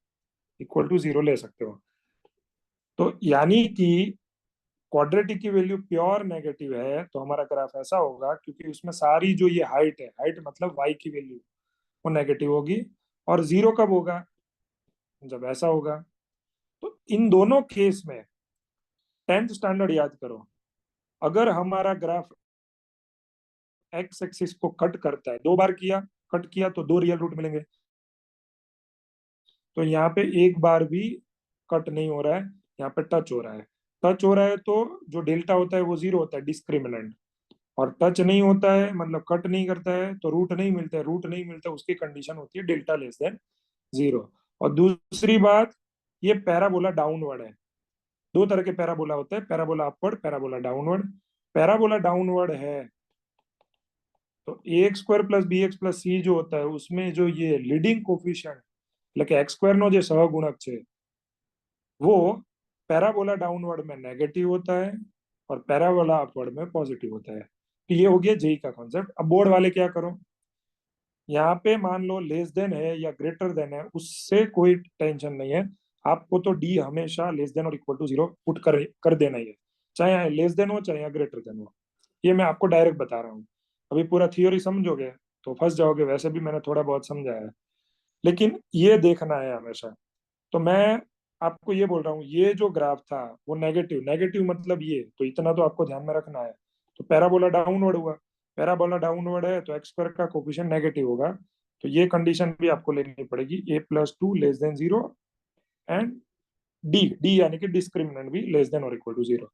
इक्वल टू 0 ले सकते हो। तो यानी कि क्वाड्रेटिक की वैल्यू प्योर नेगेटिव है, तो हमारा ग्राफ ऐसा होगा, क्योंकि उसमें सारी जो ये हाइट है, हाइट मतलब वाई की वैल्यू, वो नेगेटिव होगी। और 0 कब होगा? जब ऐसा होगा। तो इन दोनों केस में 10th स्टैंडर्ड याद करो, अगर हमारा ग्राफ एक्स एक्सिस को कट करता है, 2 बार किया, कट किया तो 2 रियल रूट मिलेंगे। तो यहाँ पे एक बार भी कट नहीं हो रहा है, यहाँ पे टच हो रहा है। टच हो रहा है तो जो डेल्टा होता है वो 0 होता है, डिस्क्रिमिनेंट। और टच नहीं होता है मतलब कट नहीं करता है तो रूट नहीं मिलता है, रूट नहीं मिलता, उसकी कंडीशन होती है डेल्टा लेस देन 0। और दूसरी बात, ये पैराबोला डाउनवर्ड है। 2 तरह के पैराबोला होते हैं, parabola upward, parabola downward. Parabola downward है तो a x square plus b x plus c जो होता है उसमें जो ये लीडिंग कोफिशिएंट એટલે કે x स्क्वायर નો જે સહગુણક છે वो पैराबोला डाउनवर्ड में नेगेटिव होता है और पैराबोला अपवर्ड में पॉजिटिव होता है। तो ये हो गया जेई का कॉन्सेप्ट। अब बोर्ड वाले क्या करो, यहाँ पे मान लो लेस देन है या ग्रेटर देन है, उससे कोई टेंशन नहीं है। आपको तो डी हमेशा लेस देन और इक्वल टू 0 पुट कर देना ही है, चाहे लेस देन हो चाहे ग्रेटर देन हो। ये मैं आपको डायरेक्ट बता रहा हूँ। अभी पूरा थियोरी समझोगे तो फंस जाओगे, वैसे भी मैंने थोड़ा बहुत समझाया है, लेकिन ये देखना है हमेशा। तो मैं आपको ये बोल रहा हूँ, ये जो ग्राफ था वो नेगेटिव, नेगेटिव मतलब ये, तो इतना तो आपको ध्यान में रखना है। तो पैराबोला डाउनवर्ड हुआ, पैराबोला डाउनवर्ड है तो एक्स स्क्वायर का कोफिशिएंट नेगेटिव होगा। तो ये कंडीशन भी आपको लेनी पड़ेगी, A plus 2 less than 0 and D, D यानी कि डिस्क्रिमिनेंट भी लेस देन और इक्वल टू 0।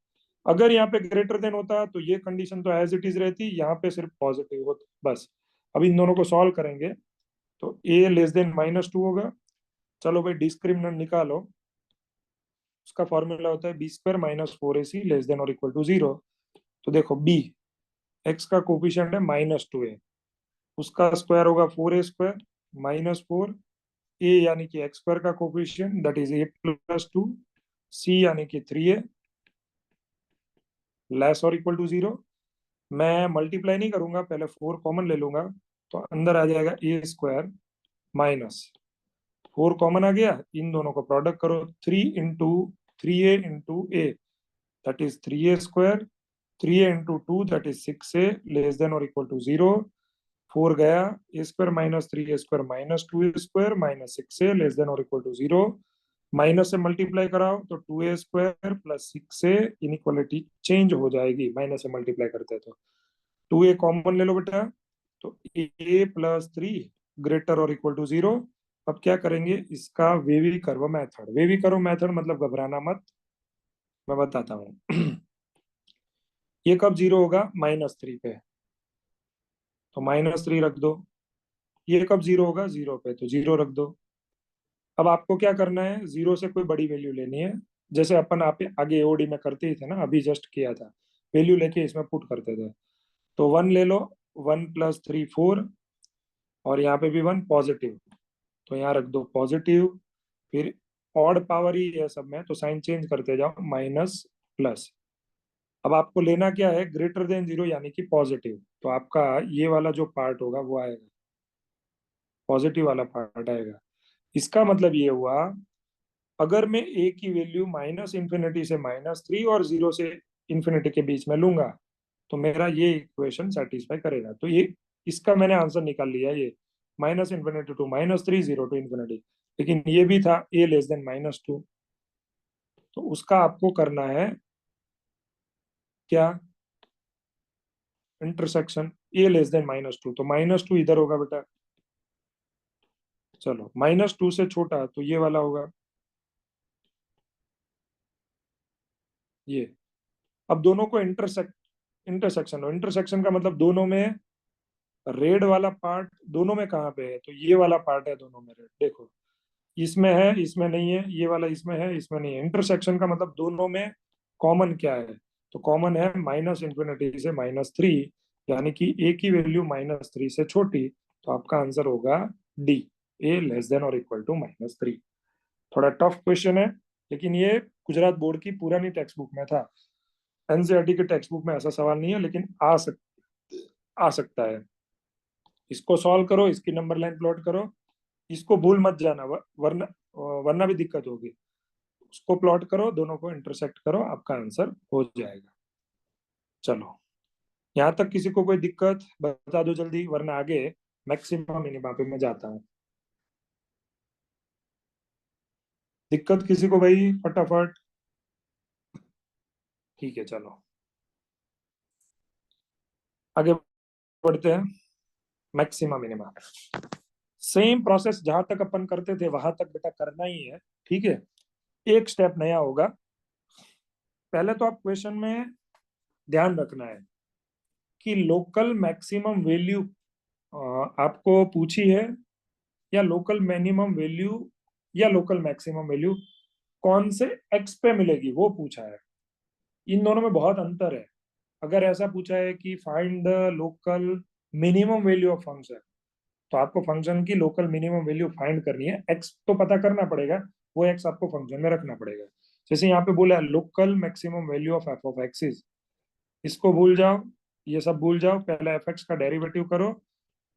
अगर यहाँ पे ग्रेटर देन होता तो ये कंडीशन तो एज इट इज रहती, यहाँ पे सिर्फ पॉजिटिव होता बस। अब इन दोनों को सॉल्व करेंगे तो ए लेस देन -2 होगा। चलो भाई डिस्क्रिमिनेंट निकालो, उसका फॉर्मूला होता है b square minus 4ac less than और इक्वल टू 0। तो देखो बी, एक्स का कोफिशिएंट है -2a, उसका स्क्वायर होगा 4a स्क्वायर -4, ए यानी कि एक्स स्क्वायर का कोफिशिएंट दैट इज a+2, सी यानी कि 3a लेस और इक्वल टू 0। मैं मल्टीप्लाई नहीं करूंगा, पहले 4 कॉमन ले लूंगा, तो अंदर आ जाएगा ए स्क्वायर माइनस 4 कॉमन आ गया, इन दोनों को प्रोडक्ट करो, 3 into 3a into a that is 3a square, 3a into 2 that is 6a less than और इक्वल टू 0। 4 गया, a square minus 3a square minus 2a square minus 6a less than और इक्वल टू 0। माइनस से मल्टीप्लाई कराओ तो 2a square plus 6a, inequality change हो जाएगी माइनस से मल्टीप्लाई करते हैं तो 2a कॉमन ले लो बेटा, तो a प्लस 3 ग्रेटर और इक्वल टू 0। अब क्या करेंगे, इसका wavy curve method, wavy curve method मतलब घबराना मत, मैं बताता हूँ। ये कब 0 होगा, -3 पे, तो -3 रख दो। ये कब 0 होगा, 0 पे, तो 0 रख दो। अब आपको क्या करना है, 0 से कोई बड़ी वैल्यू लेनी है, जैसे अपन आप आगे एओडी में करते ही थे ना, अभी जस्ट किया था, वैल्यू लेके इसमें पुट करते थे। तो 1 ले लो, 1 + 3 4, और यहाँ पे भी 1 पॉजिटिव, तो यहाँ रख दो पॉजिटिव। फिर ऑड पावर ही है सब में, तो साइन चेंज करते जाओ, माइनस प्लस। अब आपको लेना क्या है, ग्रेटर देन 0 यानी कि पॉजिटिव, तो आपका ये वाला जो पार्ट होगा वो आएगा, पॉजिटिव वाला पार्ट आएगा। इसका मतलब ये हुआ, अगर मैं ए की वैल्यू -∞ से -3 और 0 से इन्फिनिटी के बीच में लूंगा तो मेरा ये इक्वेशन सेटिस्फाई करेगा। तो ये इसका मैंने आंसर निकाल लिया, ये -∞ टू -3, 0 टू इन्फिनिटी। लेकिन ये भी था a लेस देन -2, तो उसका आपको करना है क्या, इंटरसेक्शन a लेस देन -2, तो -2 इधर होगा बेटा। चलो -2 से छोटा तो ये वाला होगा, ये। अब दोनों को इंटरसेक्शन हो, इंटरसेक्शन का मतलब दोनों में रेड वाला पार्ट दोनों में कहाँ पे है, तो ये वाला पार्ट है दोनों में रेड। देखो इसमें है, इसमें नहीं है, ये वाला इसमें है, इसमें नहीं है। इंटरसेक्शन का मतलब दोनों में कॉमन क्या है, तो कॉमन है -∞ से -3, यानी कि a की वैल्यू -3 से छोटी, तो आपका आंसर होगा डी, a लेस देन और इक्वल टू -3। थोड़ा टफ क्वेश्चन है, लेकिन ये गुजरात बोर्ड की पुरानी टेक्स्ट बुक में था। एनसीईआरटी के टेक्स्ट बुक में ऐसा सवाल नहीं है, लेकिन आ सकता है। इसको सॉल्व करो, इसकी नंबर लाइन प्लॉट करो, इसको भूल मत जाना, वरना वरना भी दिक्कत होगी। उसको प्लॉट करो, दोनों को इंटरसेक्ट करो, आपका आंसर हो जाएगा। चलो यहाँ तक किसी को कोई दिक्कत बता दो जल्दी, वरना आगे मैक्सिमम मिनिमम पे मैं जाता हूँ। दिक्कत किसी को भाई, फटाफट। ठीक है चलो आगे बढ़ते हैं। मैक्सिमम मिनिमम सेम प्रोसेस जहां तक अपन करते थे वहां तक बेटा करना ही है, ठीक है। एक स्टेप नया होगा। पहले तो आप क्वेश्चन में ध्यान रखना है कि लोकल मैक्सिमम वैल्यू आपको पूछी है, या लोकल मिनिमम वैल्यू या लोकल मैक्सिमम वैल्यू कौन से एक्स पे मिलेगी वो पूछा है। इन दोनों में बहुत अंतर है। अगर ऐसा पूछा है कि find the local minimum value of function, तो आपको फंक्शन की लोकल मिनिमम वैल्यू फाइंड करनी है, एक्स तो पता करना पड़ेगा, वो एक्स आपको फंक्शन में रखना पड़ेगा। जैसे यहाँ पे बोला है local maximum value of f of axis, इसको भूल जाओ, ये सब भूल जाओ, पहले एफ एक्स का डेरिवेटिव करो।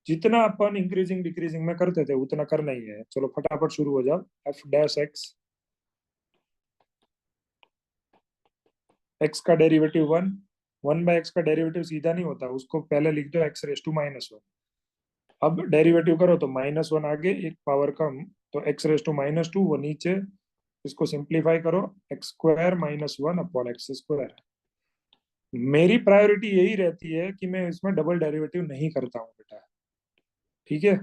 जितना अपन इंक्रीजिंग डिक्रीजिंग में करते थे उतना करना ही है। चलो फटाफट शुरू हो जाओ। एफ डैश एक्स, एक्स का डेरिवेटिव 1, 1/x का डेरिवेटिव सीधा नहीं होता, उसको पहले लिख दो x रेस टू -1। अब डेरिवेटिव करो तो -1 आगे, एक पावर कम, तो x रेस टू -2 वो नीचे। इसको सिंप्लीफाई करो, x² -1 अपॉन x²। मेरी प्रायोरिटी यही रहती है कि मैं इसमें डबल डेरिवेटिव नहीं करता हूँ बेटा, ठीक है।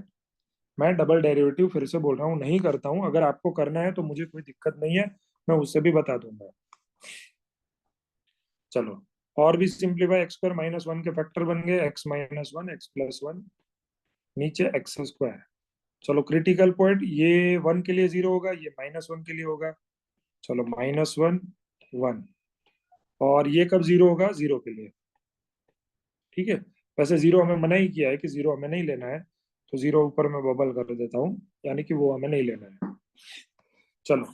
मैं डबल डेरिवेटिव फिर से बोल रहा हूँ नहीं करता हूँ। अगर आपको करना है तो मुझे कोई दिक्कत नहीं है, मैं उससे भी बता दूंगा। चलो और भी सिंप्लीफाई, x² -1 के फैक्टर बन गए x -1 x+1, नीचे x²। चलो क्रिटिकल पॉइंट, ये 1 के लिए 0 होगा, ये -1 के लिए होगा। चलो -1 1, और ये कब 0 होगा, 0 के लिए, ठीक है। वैसे 0 हमें मना ही किया है कि 0 हमें नहीं लेना है, तो 0 ऊपर में बबल कर देता हूँ, यानी कि वो हमें नहीं लेना है। चलो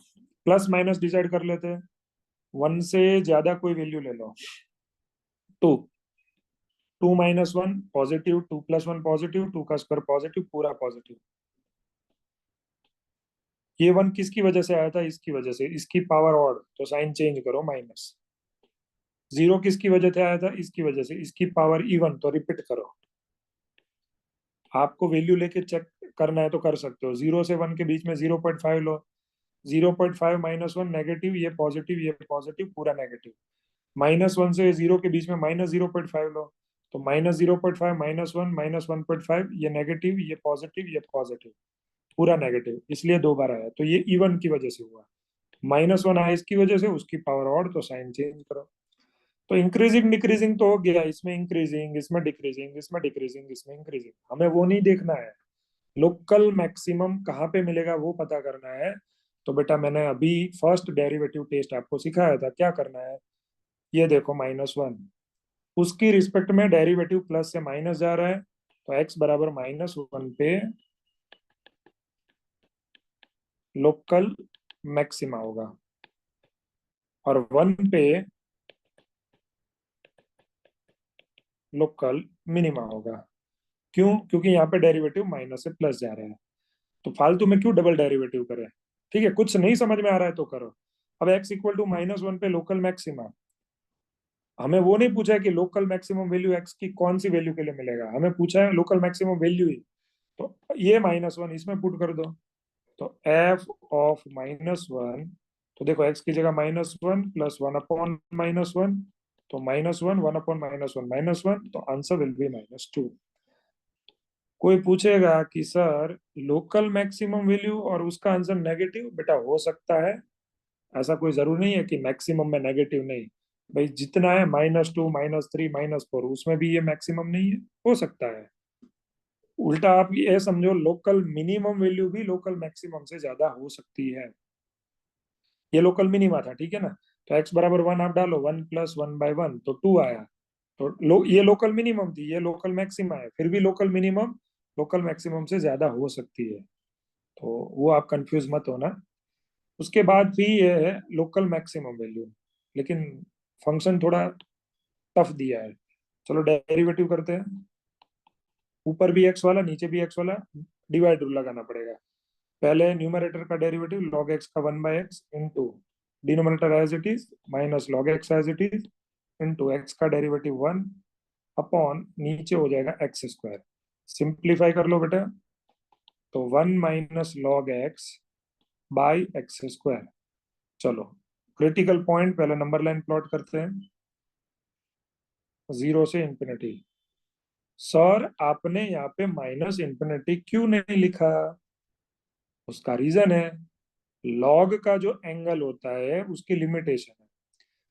प्लस माइनस डिसाइड कर लेते हैं। 1 से ज्यादा कोई वैल्यू ले लो। 2, 2 -1 पॉजिटिव, 2+1 पॉजिटिव, 2 का स्क्वायर पॉजिटिव, पूरा पॉजिटिव। ये 1 किसकी वजह से आया था, इसकी वजह से, इसकी पावर ऑड, तो साइन चेंज करो माइनस। 0 किसकी वजह से आया था, इसकी वजह से, इसकी पावर इवन, तो रिपीट करो। आपको वैल्यू लेके चेक करना है तो कर सकते हो। 0 से 1 के बीच में 0.5 लो, 0.5 -1 नेगेटिव, ये पॉजिटिव, पूरा नेगेटिव। -1 से 0 के बीच में -0.5 लो, तो -0.5 -1 -1.5, ये नेगेटिव, ये पॉजिटिव, पूरा नेगेटिव, इसलिए 2 बार आया, तो ये इवन की वजह से हुआ। -1 आया इसकी वजह से, उसकी पावर और, तो साइन चेंज करो। तो इंक्रीजिंग डिक्रीजिंग तो हो गया, इसमें इंक्रीजिंग, इसमें डिक्रीजिंग, इसमें डिक्रीजिंग, इसमें इंक्रीजिंग, हमें वो नहीं देखना है। लोकल मैक्सिमम कहाँ पे मिलेगा वो पता करना है। तो बेटा मैंने अभी फर्स्ट डेरिवेटिव टेस्ट आपको सिखाया था, क्या करना है, ये देखो -1, उसकी रिस्पेक्ट में डेरिवेटिव प्लस से माइनस जा रहा है, तो x बराबर -1 पे लोकल मैक्सिमा होगा, और 1 पे लोकल मिनिमा होगा। क्यों? क्योंकि यहाँ पे डेरिवेटिव माइनस से प्लस जा रहा है, तो फालतू में क्यों डबल डेरिवेटिव करें। ठीक है, कुछ नहीं समझ में आ रहा है तो करो। अब x इक्वल टू -1 पे लोकल मैक्सिमा, हमें वो नहीं पूछा है कि लोकल मैक्सिमम वैल्यू x की कौन सी वैल्यू के लिए मिलेगा, हमें पूछा है लोकल मैक्सिमम वैल्यू ही। तो ये -1 इसमें पुट कर दो, तो f ऑफ -1, तो देखो x की जगह -1 प्लस 1/-1, तो -1, 1/-1, तो आंसर विल बी -2। कोई पूछेगा कि सर लोकल मैक्सिमम वैल्यू और उसका आंसर नेगेटिव, बेटा हो सकता है, ऐसा कोई जरूरी नहीं है कि मैक्सिमम में नेगेटिव नहीं। भाई जितना है -2, -3, -4, उसमें भी ये मैक्सिमम नहीं है, हो सकता है। उल्टा आप ये समझो लोकल मिनिमम वैल्यू भी लोकल मैक्सिमम से ज्यादा हो सकती है। ये लोकल मिनिमा था, ठीक है ना। तो x बराबर 1 आप डालो, 1 प्लस 1/1 तो 2 आया। तो ये लोकल मिनिमम थी, ये लोकल मैक्सिमा है, फिर भी लोकल मिनिमम लोकल मैक्सिमम से ज्यादा हो सकती है, तो वो आप कंफ्यूज मत होना। उसके बाद भी ये है लोकल मैक्सिमम वैल्यू, लेकिन फंक्शन थोड़ा टफ दिया है। चलो डेरिवेटिव करते हैं, ऊपर भी एक्स वाला नीचे भी एक्स वाला, डिवाइड रूल लगाना पड़ेगा। पहले न्यूमरेटर का डेरिवेटिव log x का 1/x into denominator as it is minus log x as it is into x का डेरिवेटिव 1 अपॉन नीचे हो जाएगा एक्स स्क्वायर। सिंप्लीफाई कर लो बेटा, तो 1 minus log x by x square. चलो क्रिटिकल पॉइंट, पहले नंबर लाइन प्लॉट करते हैं, 0 से इंफिनिटी। सर आपने यहाँ पे -∞ क्यों नहीं लिखा? उसका रीजन है, लॉग का जो एंगल होता है उसकी लिमिटेशन है।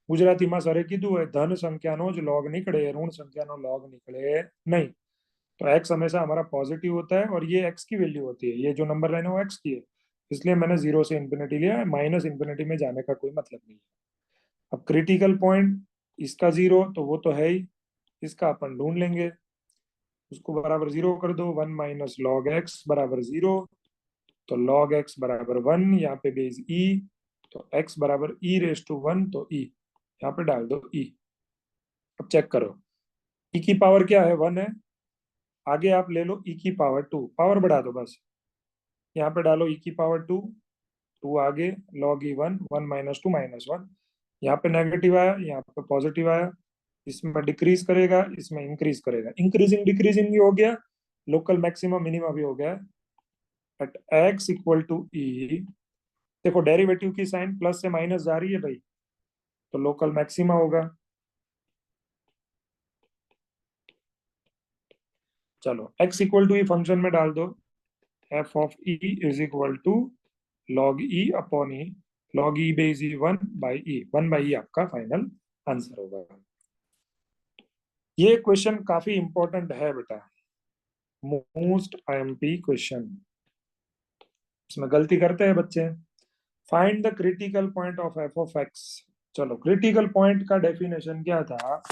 गुजराती में सरे कीधु है, धन संख्यानो ज लॉग निकले, ऋण संख्यानो लॉग निकले नहीं। तो एक्स हमेशा हमारा पॉजिटिव होता है और ये एक्स की वैल्यू होती है, ये जो नंबर लाइन है वो एक्स की है, इसलिए मैंने 0 से इंफिनिटी लिया है, -∞ में जाने का कोई मतलब नहीं है। अब क्रिटिकल पॉइंट, इसका 0 तो वो तो है ही, इसका अपन ढूंढ लेंगे, उसको बराबर 0 कर दो, 1 माइनस लॉग एक्स बराबर 0, तो log x बराबर 1, यहाँ पे बेस e, तो x बराबर e⁻1, तो e यहाँ पे डाल दो e। अब चेक करो, e की पावर क्या है, 1 है, आगे आप ले लो e की पावर 2, पावर बढ़ा दो बस, यहाँ पे डालो e की पावर 2, 2 आगे log e 1, 1 माइनस 2 -1, यहाँ पे नेगेटिव आया, यहाँ पे पॉजिटिव आया, इसमें डिक्रीज करेगा, इसमें इंक्रीज करेगा, इंक्रीजिंग डिक्रीजिंग भी हो गया, लोकल मैक्सिमम मिनिमा भी हो गया। At x equal to e, देखो डेरिवेटिव की साइन प्लस से माइनस जा रही है भाई, तो लोकल मैक्सिमा होगा। चलो x equal to e function में डाल दो, f of e is equal to log e upon e, log e base e 1/e आपका फाइनल आंसर होगा। ये क्वेश्चन काफी इंपॉर्टेंट है बेटा, मोस्ट आईएमपी क्वेश्चन, इसमें गलती करते हैं बच्चे। Find the critical point of f of x। चलो क्रिटिकल पॉइंट का डेफिनेशन क्या था,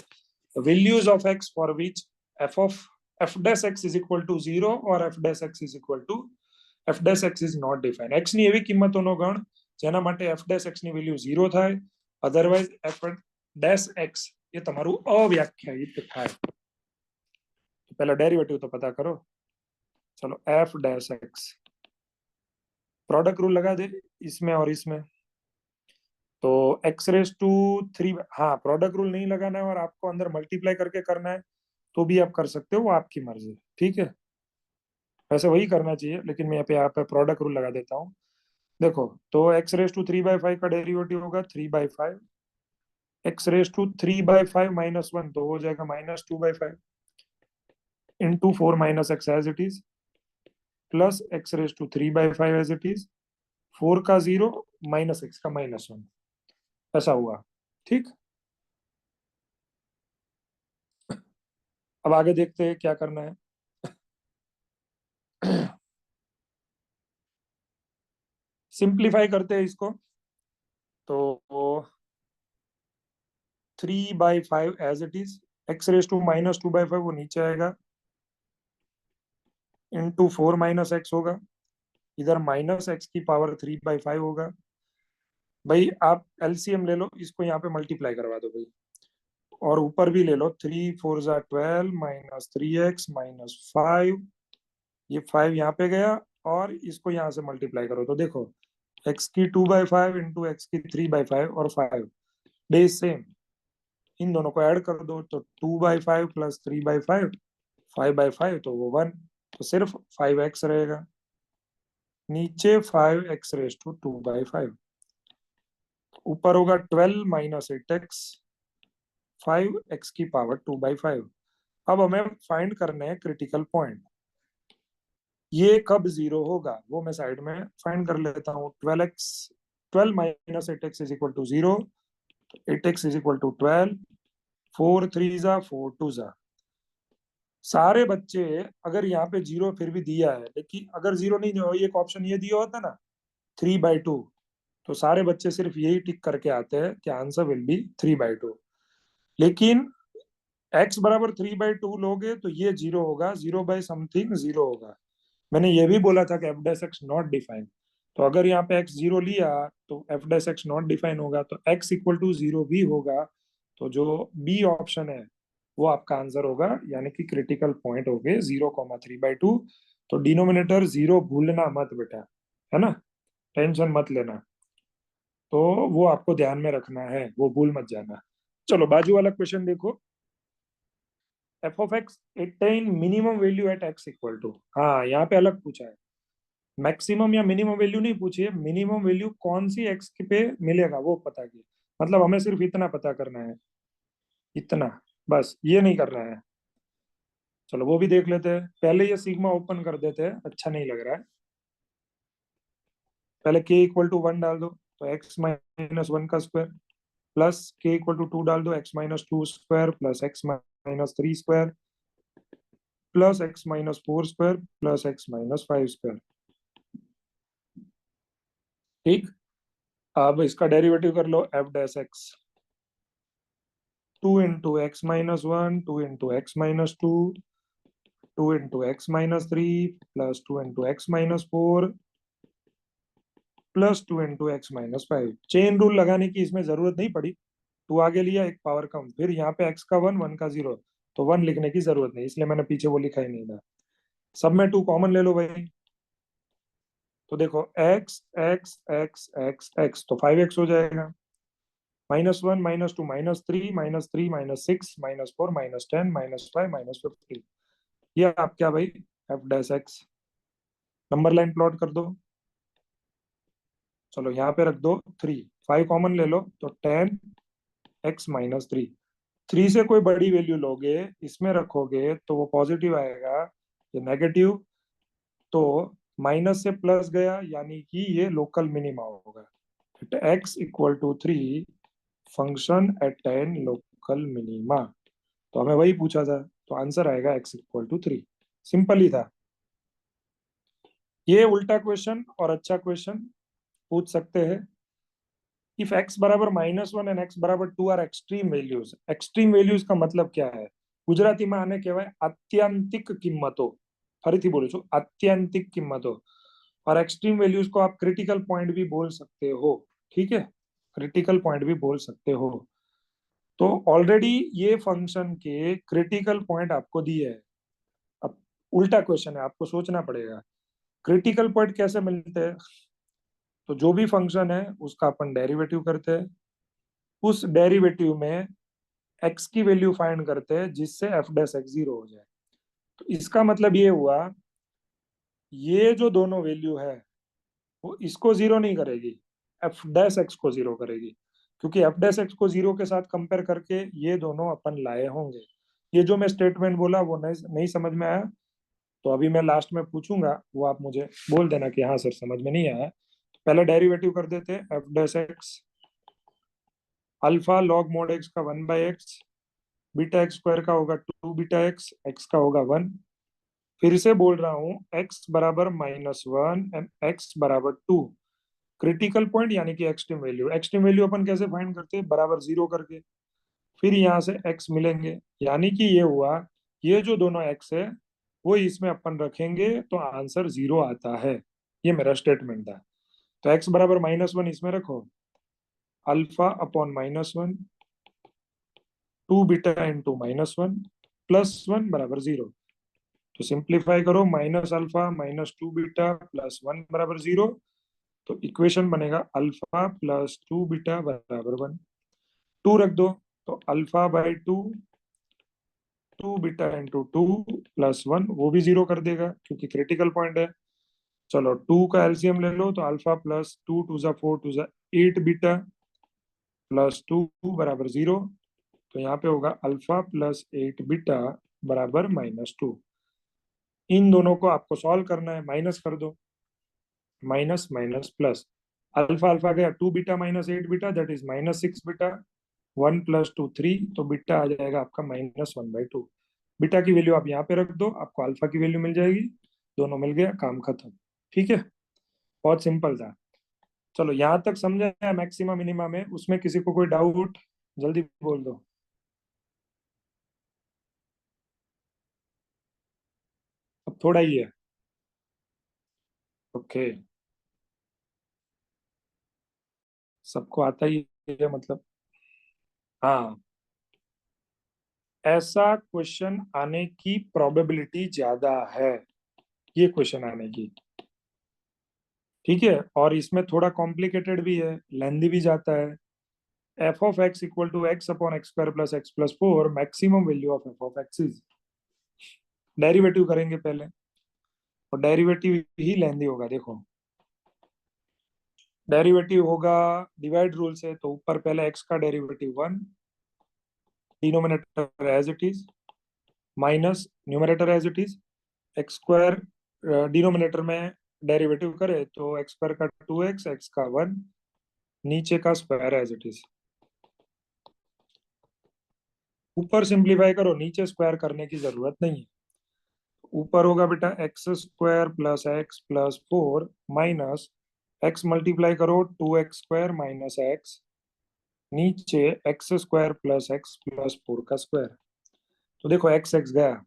values of x for which f of f dash x is equal to 0 और f dash x is equal to f dash x is not defined। x ની એવી કિંમતોનો ગણ જેના માટે f dash x ની વેલ્યુ 0 થાય, અધરવાઇઝ f dash x એ તમારું અવ્યાખ્યાયિત થાય। તો પહેલા ડેરિવેટિવ તો પતા કરો। ચલો f dash x, product rule लगा दे इसमें और इसमें, तो x⁻3, हाँ प्रोडक्ट रूल नहीं लगाना है और आपको अंदर मल्टीप्लाई करके करना है तो भी आप कर सकते हो, वो आपकी मर्जी, ठीक है, वैसे वही करना चाहिए, लेकिन मैं यहाँ पे प्रोडक्ट रूल लगा देता हूँ। देखो तो x⁻3/5 का डेरिवेटिव होगा 3/5, x⁻3/5 -1 तो हो जाएगा -2/5 into 4 minus x as it is plus x⁻3/5 as it is, 4 का 0 माइनस एक्स का -1, ऐसा हुआ, ठीक। अब आगे देखते हैं क्या करना है। सिंप्लीफाई करते हैं इसको, तो 3/5 एज इट इज, x⁻⁻2/5 वो नीचे आएगा, इंटू 4 माइनस एक्स होगा, इधर माइनस एक्स की पावर 3/5 होगा। भाई आप एलसीएम ले लो, इसको यहाँ पे मल्टीप्लाई करवा दो भाई, और ऊपर भी ले लो, 3 4 = 12 -3x -5, ये 5 यहाँ पे गया, और इसको यहाँ से मल्टीप्लाई करो तो देखो x की 2/5 इंटू x की 3/5 और 5 बेस सेम, इन दोनों को ऐड कर दो तो 2/5 प्लस 3/5 5/5 तो वो 1, तो सिर्फ 5x रहेगा, नीचे 5x⁵2/5, ऊपर होगा 12 - 8x 5x की पावर 2/5। अब हमें फाइंड करने हैं क्रिटिकल पॉइंट, ये कब जीरो होगा वो मैं साइड में फाइंड कर लेता हूँ। 12 - 8x = 0, 8x = 12, 4 3 4 2 सारे बच्चे, अगर यहाँ पे जीरो फिर भी दिया है, लेकिन अगर जीरो नहीं दिया, एक ऑप्शन ये दिया होता ना 3/2, तो सारे बच्चे सिर्फ यही टिक करके आते हैं कि आंसर विल बी 3/2। लेकिन x बराबर 3/2 लोगे तो ये जीरो होगा, 0/समथिंग जीरो होगा। मैंने ये भी बोला था कि F dash x not define, तो अगर यहाँ पे x जीरो लिया तो F dash x not define होगा, तो x = 0 भी होगा, तो जो बी ऑप्शन है वो आपका आंसर होगा, यानी कि क्रिटिकल पॉइंट हो गए 0,3/2। तो डिनोमिनेटर जीरो भूलना मत बेटा, है ना, टेंशन मत लेना, तो वो आपको ध्यान में रखना है, वो भूल मत जाना। चलो बाजू वाला क्वेश्चन देखो, f of x attain minimum value at x = हाँ यहाँ पे अलग पूछा है, मैक्सिमम या मिनिमम वैल्यू नहीं पूछी है, मिनिमम वैल्यू कौन सी x पे मिलेगा वो पता किया, मतलब हमें सिर्फ इतना पता करना है, इतना, बस ये नहीं करना है। चलो वो भी देख लेते हैं, पहले ये सिग्मा ओपन कर देते हैं, अच्छा नहीं लग रहा है। पहले k = 1 डाल दो तो x - 1 का स्क्वायर, प्लस k = 2 डाल दो, x - 2 square plus x - 3 square plus x - 4 square plus x - 5 square. ठीक, अब इसका डेरिवेटिव कर लो, F dash x 2 × x - 1 2 × x - 2 2 × x - 3 plus 2 × x - 4 plus 2 × x - 5। Chain rule लगाने की इसमें जरूरत नहीं पड़ी, टू आगे लिया, एक पावर कम, फिर यहाँ पे x का 1 1 का 0, तो 1 लिखने की जरूरत नहीं, इसलिए मैंने पीछे वो लिखा ही नहीं था। सब में 2 कॉमन ले लो भाई, तो देखो x x x x x तो 5x हो जाएगा, -1 -2 -3 -3 -6 -4 -10 -5 -50, ये आप क्या भाई F dash x. Number line plot कर दो, चलो यहाँ पे रख दो 3, 5 कॉमन ले लो तो 10x - 3, 3 से कोई बड़ी वैल्यू लोगे इसमें रखोगे तो वो पॉजिटिव आएगा, ये नेगेटिव, तो माइनस से प्लस गया यानी कि ये लोकल मिनिमा होगा, x = 3 function at 10 local minima, तो हमें वही पूछा था, तो आंसर आएगा x = 3, सिंपल ही था। ये उल्टा क्वेश्चन और अच्छा क्वेश्चन पूछ सकते हैं। इफ x बराबर -1 एंड x बराबर 2 are extreme values, extreme values का मतलब क्या है, ગુજરાતીમાં આને કહેવાય આત્યંતિક કિંમતો, ફરીથી બોલું છું આત્યંતિક કિંમતો, और एक्सट्रीम वैल्यूज को आप क्रिटिकल पॉइंट भी बोल सकते हो, ठीक है, क्रिटिकल पॉइंट भी बोल सकते हो। तो ऑलरेडी ये फंक्शन के क्रिटिकल पॉइंट आपको दिए है, अब उल्टा क्वेश्चन है, आपको सोचना पड़ेगा क्रिटिकल पॉइंट कैसे मिलते हैं। तो जो भी फंक्शन है उसका अपन डेरिवेटिव करते हैं, उस डेरिवेटिव में x की वैल्यू फाइंड करते हैं जिससे एफ डैश एक्स 0 हो जाए। तो इसका मतलब ये हुआ, ये जो दोनों वैल्यू है वो इसको 0 नहीं करेगी, एफ डैश एक्स को 0 करेगी, क्योंकि एफ डैश एक्स को 0 के साथ कंपेयर करके ये दोनों अपन लाए होंगे। ये जो मैं स्टेटमेंट बोला वो नहीं समझ में आया तो अभी मैं लास्ट में पूछूंगा, वो आप मुझे बोल देना कि हाँ सर समझ में नहीं आया। तो पहले डेरिवेटिव कर देते हैं, f dash x alpha log mode x का 1/x, बीटा एक्स स्क्वायर का होगा 2 बीटा एक्स, एक्स का होगा 1। फिर से बोल रहा हूँ x बराबर -1 एंड x बराबर 2, क्रिटिकल पॉइंट यानी कि एक्सट्रीम वैल्यू, एक्सट्रीम वैल्यू अपन कैसे फाइंड करते हैं, बराबर 0 करके, फिर यहाँ से x मिलेंगे, यानी कि ये हुआ, ये जो दोनों x है वो इसमें अपन रखेंगे तो आंसर 0 आता है, ये मेरा स्टेटमेंट था। तो x बराबर -1 इसमें रखो, अल्फा अपॉन -1 2 बीटा इंटू -1 +1 बराबर 0। तो सिंप्लीफाई करो, minus alpha minus 2 beta plus 1 बराबर 0। तो इक्वेशन बनेगा अल्फा प्लस 2 बीटा बराबर 1। 2 रख दो, तो alpha by 2 beta into 2 plus 1, वो भी 0 कर देगा क्योंकि क्रिटिकल पॉइंट है। चलो 2 का एलसीएम ले लो, तो अल्फा प्लस 2 2 जा 4 2 जा 8 बीटा प्लस 2 बराबर 0। तो यहाँ पे होगा अल्फा प्लस 8 बीटा बराबर -2। इन दोनों को आपको सॉल्व करना है, माइनस कर दो, minus minus plus, alpha alpha गया 2 beta minus 8 beta that is -6 beta, 1 + 2 3, तो बीटा आ जाएगा आपका -1/2। बीटा की वैल्यू आप यहाँ पे रख दो, आपको अल्फा की वैल्यू मिल जाएगी। दोनों मिल गया, काम खत्म। ठीक है, बहुत सिंपल था। चलो यहाँ तक समझा है मैक्सिमा मिनिमा में, उसमें किसी को कोई डाउट जल्दी बोल दो। अब थोड़ा ही है। ओके, सबको आता ही है मतलब। हाँ, ऐसा क्वेश्चन आने की प्रोबेबिलिटी ज्यादा है, ये क्वेश्चन आने की। ठीक है, और इसमें थोड़ा कॉम्प्लिकेटेड भी है, लेंदी भी जाता है। F of x equal to x upon x square plus x plus 4, maximum value of f of x is. Derivative करेंगे पहले, और डेरिवेटिव ही लेंदी होगा। देखो डेरिवेटिव होगा डिवाइड रूल से, तो ऊपर पहले एक्स का derivative 1, denominator as it is, minus numerator as it is, x square denominator में डेरिवेटिव करे तो एक्स स्क्वायर का 2x, एक्स का 1, नीचे का स्क्वायर एज इट इज। ऊपर सिंप्लीफाई करो, नीचे स्क्वायर करने की जरूरत नहीं है। ऊपर होगा बेटा x square plus x plus 4 minus x multiply करो 2x² माइनस एक्स, नीचे x square plus x plus 4 का स्क्वायर। तो देखो एक्स एक्स गया,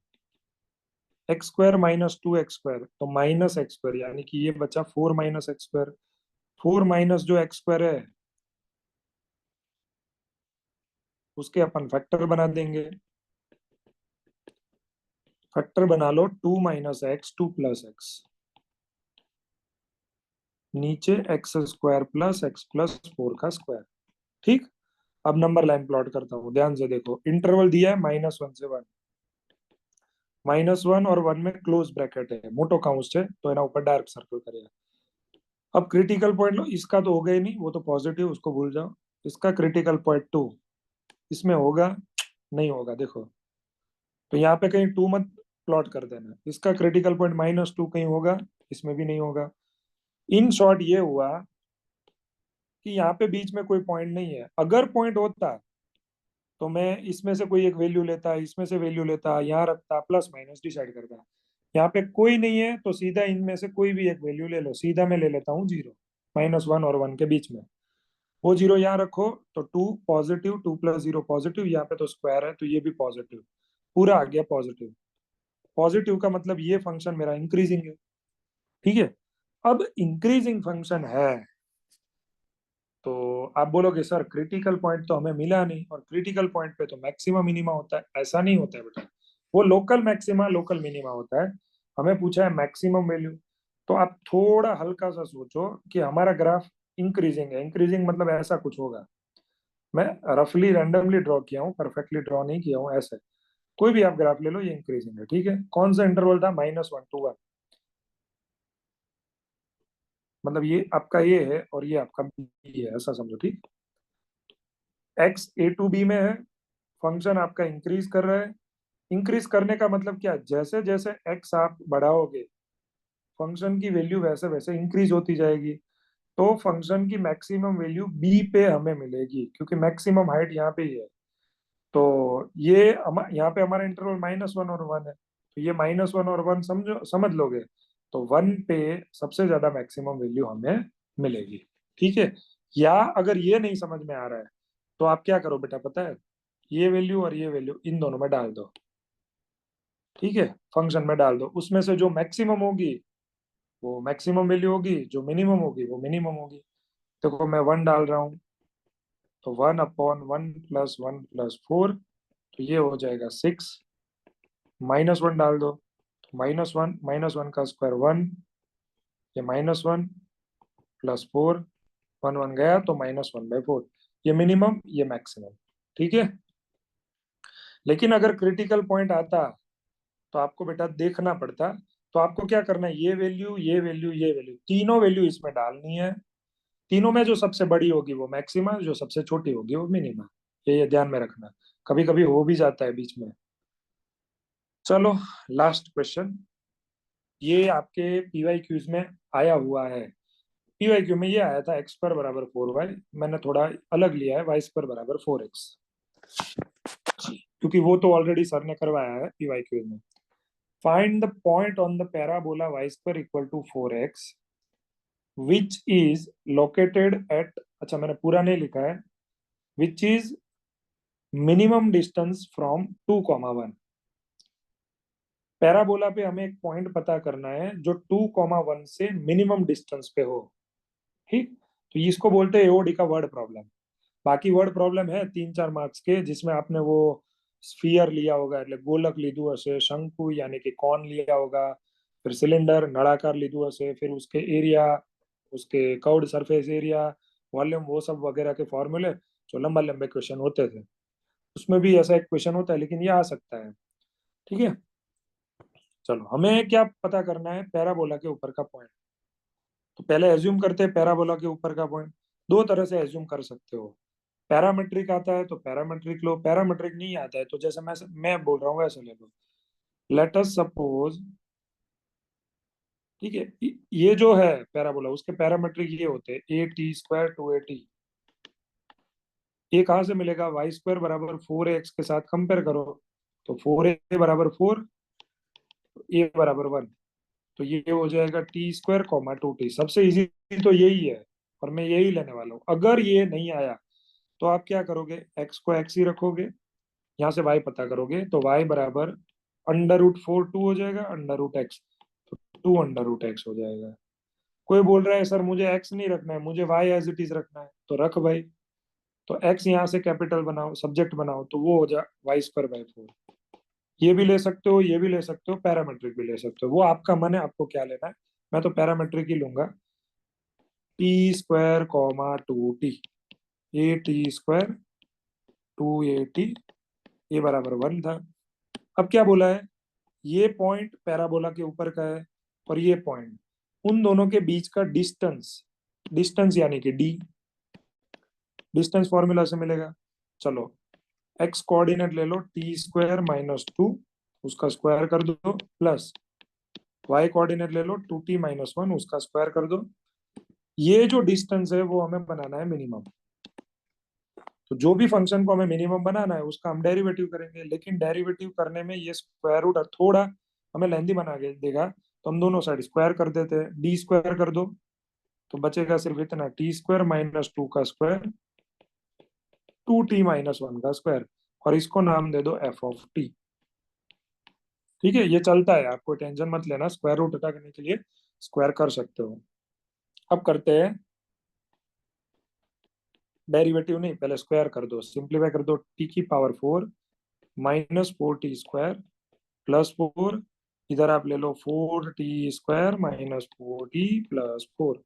एक्स स्क्वायर माइनस 2x², तो माइनस एक्स स्क्वायर, यानी कि ये बचा 4 माइनस एक्स स्क्वायर। 4 माइनस जो एक्स स्क्वायर है उसके अपन फैक्टर बना देंगे। फैक्टर बना लो 2 माइनस एक्स 2 प्लस एक्स, नीचे x square plus x plus 4 का स्क्वायर। ठीक, अब नंबर लाइन प्लॉट करता हूँ, ध्यान से देखो। इंटरवल दिया है -1 से 1, -1 और 1 में क्लोज ब्रैकेट है, मोटो काउंस है तो एना ऊपर डार्क सर्कल करेगा। अब क्रिटिकल पॉइंट लो, इसका तो हो गया ही नहीं, वो तो पॉजिटिव, उसको भूल जाओ। इसका क्रिटिकल पॉइंट 2, इसमें होगा नहीं होगा, देखो। तो यहाँ पे कहीं 2 मत प्लॉट कर देना। इसका क्रिटिकल पॉइंट -2 कहीं होगा, इसमें भी नहीं होगा। इन शॉर्ट ये हुआ कि यहाँ पे बीच में कोई पॉइंट नहीं है। अगर पॉइंट होता तो मैं इसमें से कोई एक वैल्यू लेता, इसमें से वैल्यू लेता, यहाँ रखता, प्लस माइनस डिसाइड करता। यहाँ पे कोई नहीं है तो सीधा इनमें से कोई भी एक वैल्यू ले लो। सीधा मैं ले लेता हूँ 0, -1 और 1 के बीच में। वो 0 यहाँ रखो, तो 2 पॉजिटिव, 2 + 0 पॉजिटिव, यहाँ पे तो स्क्वायर है तो ये भी पॉजिटिव, पूरा आ गया पॉजिटिव। पॉजिटिव का मतलब ये फंक्शन मेरा इंक्रीजिंग है। ठीक है, अब इंक्रीजिंग फंक्शन है तो आप बोलोगे सर क्रिटिकल पॉइंट तो हमें मिला नहीं, और क्रिटिकल पॉइंट पे तो मैक्सिमम मिनिमा होता है। ऐसा नहीं होता है बेटा, वो लोकल मैक्सिमा लोकल मिनिमा होता है। हमें पूछा है मैक्सिमम वैल्यू, तो आप थोड़ा हल्का सा सोचो कि हमारा ग्राफ इंक्रीजिंग है। इंक्रीजिंग मतलब ऐसा कुछ होगा, मैं रफली रैंडमली ड्रॉ किया हूँ, परफेक्टली ड्रॉ नहीं किया हूँ। ऐसे कोई भी आप ग्राफ ले लो, ये इंक्रीजिंग है। ठीक है, कौन सा इंटरवल था? -1 to 1, मतलब ये आपका ये है और ये आपका बी है, ऐसा समझो। ठीक, एक्स A to B में है, फंक्शन आपका इंक्रीज कर रहा है। इंक्रीज करने का मतलब क्या? जैसे जैसे एक्स आप बढ़ाओगे फंक्शन की वैल्यू वैसे वैसे इंक्रीज होती जाएगी। तो फंक्शन की मैक्सिमम वैल्यू बी पे हमें मिलेगी, क्योंकि मैक्सिमम हाइट यहाँ पे ही है। तो ये यहाँ पे हमारा इंटरवल -1 और 1 है, तो ये -1 और 1 समझो, समझ लोगे तो 1 पे सबसे ज्यादा मैक्सिमम वैल्यू हमें मिलेगी। ठीक है, या अगर ये नहीं समझ में आ रहा है तो आप क्या करो बेटा, पता है, ये वैल्यू और ये वैल्यू इन दोनों में डाल दो। ठीक है, फंक्शन में डाल दो, उसमें से जो मैक्सिमम होगी वो मैक्सिमम वैल्यू होगी, जो मिनिमम होगी वो मिनिमम होगी। देखो मैं 1 डाल रहा हूँ, तो 1/1 + 1 + 4 तो ये हो जाएगा 6, -1 डाल दो, तो -1 का स्क्वायर 1, ये -1 +4, 1 गया तो -1/4, ये मिनिमम ये मैक्सिमम। ठीक है, लेकिन अगर क्रिटिकल पॉइंट आता तो आपको बेटा देखना पड़ता। तो आपको क्या करना है, ये वैल्यू ये वैल्यू ये वैल्यू तीनों वैल्यू इसमें डालनी है। तीनों में जो सबसे बड़ी होगी वो मैक्सिमा, जो सबसे छोटी होगी वो मिनिमा। ये ध्यान में रखना, कभी कभी हो भी जाता है बीच में। चलो लास्ट क्वेश्चन, ये आपके पीवाई क्यूज में आया हुआ है। पीवाई क्यू में ये आया था x स्क्वायर बराबर 4y, मैंने थोड़ा अलग लिया है y स्क्वायर बराबर 4x, क्योंकि वो तो ऑलरेडी सर ने करवाया है पीवाई क्यूज में। Find the point on the parabola y square equal to 4x which is located at, अच्छा मैंने पूरा नहीं लिखा है, which is minimum distance from 2,1। Parabola पे हमें एक पॉइंट पता करना है जो 2,1 से मिनिमम डिस्टेंस पे हो। ठीक, तो इसको बोलते हैं एओडी का वर्ड प्रॉब्लम। बाकी वर्ड प्रॉब्लम है 3-4 मार्क्स के, जिसमें आपने वो स्फीयर लिया होगा, એટલે गोलक લીધું હશે, शंकु यानी कि कॉन लिया होगा, फिर सिलेंडर नळाकार લીધું હશે, फिर उसके एरिया, उसके कर्व्ड सरफेस एरिया, वॉल्यूम, वो सब वगैरह के फॉर्मूले जो लंबा लंबे क्वेश्चन होते थे, उसमें भी ऐसा एक क्वेश्चन होता है, लेकिन ये आ सकता है। ठीक है, चलो हमें क्या पता करना है, पैराबोला के ऊपर का पॉइंट। तो पहले एज्यूम करते हैं पैराबोला के ऊपर का पॉइंट। दो तरह से एज्यूम कर सकते हो, पैरामेट्रिक आता है तो पैरामेट्रिक लो, पैरामेट्रिक नहीं आता है तो जैसे मैं बोल रहा हूँ वैसे ले लो। लेट अस सपोज, ठीक है, ये जो है पैराबोला, उसके पैरामेट्रिक ये होते हैं a t² 2at। ये कहाँ से मिलेगा, y² बराबर 4ax के साथ कंपेयर करो, तो 4a बराबर 4, a बराबर 1, तो ये हो जाएगा t² 2t। सबसे इजी तो यही है और मैं यही लेने वाला हूँ। अगर ये नहीं आया तो आप क्या करोगे, x को x ही रखोगे, यहाँ से y पता करोगे, तो y बराबर √4 2 हो जाएगा, √x, तो 2 √x हो जाएगा। कोई बोल रहा है सर मुझे x नहीं रखना है, मुझे y एज इट इज रखना है, तो रख भाई। तो x यहाँ से कैपिटल बनाओ, सब्जेक्ट बनाओ, तो वो हो जाए y²/4। ये भी ले सकते हो, ये भी ले सकते हो, पैरामेट्रिक भी ले सकते हो, वो आपका मन है, आपको क्या लेना है। मैं तो पैरामेट्रिक ही लूंगा, t² 2t, a t² 2at, ये बराबर 1 था। अब क्या बोला है, ये पॉइंट पैराबोला के ऊपर का है और ये पॉइंट, उन दोनों के बीच का डिस्टेंस, डिस्टेंस यानी कि d, डिस्टेंस फॉर्मूला से मिलेगा। चलो x कोऑर्डिनेट ले लो, t² - 2, उसका स्क्वायर कर दो, प्लस y कोऑर्डिनेट ले लो 2t - 1, उसका स्क्वायर कर दो। ये जो डिस्टेंस है वो हमें बनाना है मिनिमम। तो जो भी फंक्शन को हमें मिनिमम बनाना है उसका हम डेरिवेटिव करेंगे, लेकिन डेरिवेटिव करने में ये स्क्वायर रूट थोड़ा हमें लेंदी बना के देगा, तो हम दोनों साइड स्क्वायर कर देते हैं, d² कर दो, तो बचेगा सिर्फ इतना, t² - 2 का स्क्वायर, 2t - 1 का स्क्वायर, और इसको नाम दे दो f(t). ठीक है, ये चलता है, आपको टेंशन मत लेना, स्क्वायर रूट हटा करने के लिए स्क्वायर कर सकते हो। अब करते हैं डेरिवेटिव, नहीं पहले स्क्वायर कर दो, सिंप्लीफाई कर दो, t⁴ -4t² +4, इधर आप ले लो 4t² -4t +4।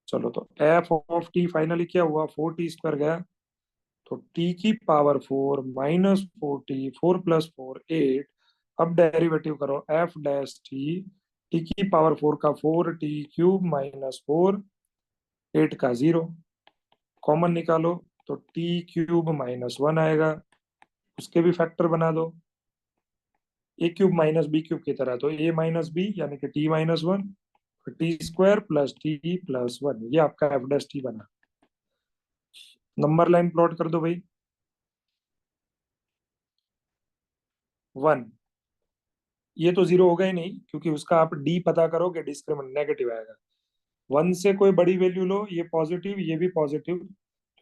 चलो तो f(t) फाइनली क्या हुआ, 4t² गया, तो t⁴ -4t, 4 + 4 8। अब डेरिवेटिव करो f'(t), t⁴ का 4t³ -4, 8 का 0, कॉमन निकालो, तो t³ -1 आएगा, उसके भी फैक्टर बना दो, a³ - b³ की तरह, तो a - b यानी कि t - 1, t² + t + 1, ये आपका f'(t) बना। नंबर लाइन प्लॉट कर दो भाई, 1, ये तो 0 होगा ही नहीं, क्योंकि उसका आप d पता करोगे, डिस्क्रिमिनेंट नेगेटिव आएगा। 1 से कोई बड़ी वैल्यू लो, ये पॉजिटिव ये भी पॉजिटिव,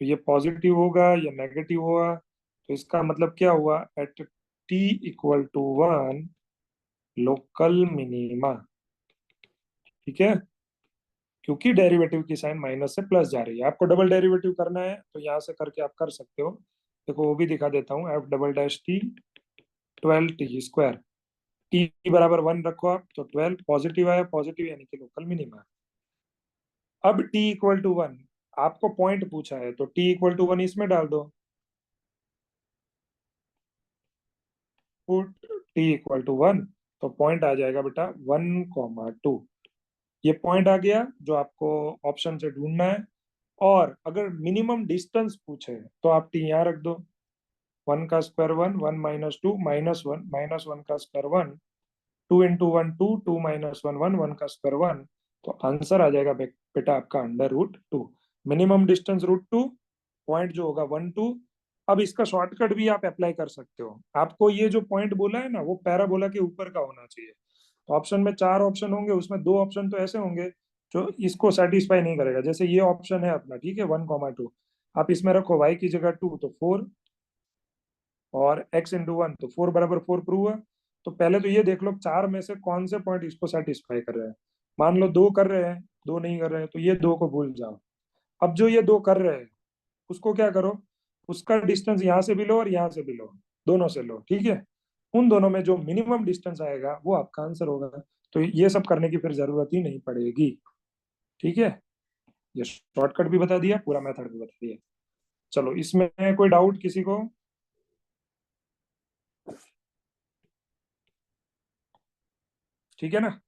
तो ये पॉजिटिव होगा या नेगेटिव होगा, तो इसका मतलब क्या हुआ, एट t = 1 लोकल मिनिमा। ठीक है, क्योंकि डेरिवेटिव की साइन माइनस से प्लस जा रही है, आपको डबल डेरिवेटिव करना है तो यहाँ से करके आप कर सकते हो, देखो वो भी दिखा देता हूँ, F double dash T 12t square, T बराबर 1 रखो आप, तो 12 पॉजिटिव आया, पॉजिटिव यानी कि लोकल मिनिमा। अब t इक्वल टू 1, आपको पॉइंट पूछा है तो t इक्वल टू 1 इसमें डाल दो, पुट t इक्वल टू 1, तो पॉइंट आ जाएगा बेटा 1,2। ये पॉइंट आ गया जो आपको ऑप्शन से ढूंढना है। और अगर मिनिमम डिस्टेंस पूछे तो आप t यहाँ रख दो, 1 का स्क्वायर 1, 1 माइनस 2 -1, -1 का स्क्वायर 1, 2 इंटू 1 2, 2 माइनस 1 1, 1 का स्क्वायर 1। तो आंसर आ जाएगा बेटा आपका √2। मिनिमम डिस्टेंस √2, पॉइंट जो होगा 1 2। अब इसका शॉर्टकट भी आप अप्लाई कर सकते हो। आपको ये जो पॉइंट बोला है ना, वो पैराबोला के ऊपर का होना चाहिए। तो ऑप्शन में 4 ऑप्शन होंगे, उसमें 2 ऑप्शन तो ऐसे होंगे जो इसको सेटिस्फाई नहीं करेगा। जैसे ये ऑप्शन है अपना, ठीक है, 1,2, आप इसमें रखो y की जगह 2 तो 4, और x इंटू 1 तो 4 बराबर 4 प्रूव हुआ। तो पहले तो ये देख लो 4 में से कौन से पॉइंट इसको सेटिस्फाई कर रहे हैं। मान लो 2 कर रहे हैं, 2 नहीं कर रहे हैं, तो ये 2 को भूल जाओ। अब जो ये 2 कर रहे हैं उसको क्या करो, उसका डिस्टेंस यहाँ से भी लो और यहाँ से भी लो, दोनों से लो, ठीक है। उन दोनों में जो मिनिमम डिस्टेंस आएगा वो आपका आंसर होगा। तो ये सब करने की फिर जरूरत ही नहीं पड़ेगी, ठीक है। ये शॉर्टकट भी बता दिया, पूरा मेथड भी बता दिया। चलो, इसमें कोई डाउट किसी को? ठीक है ना।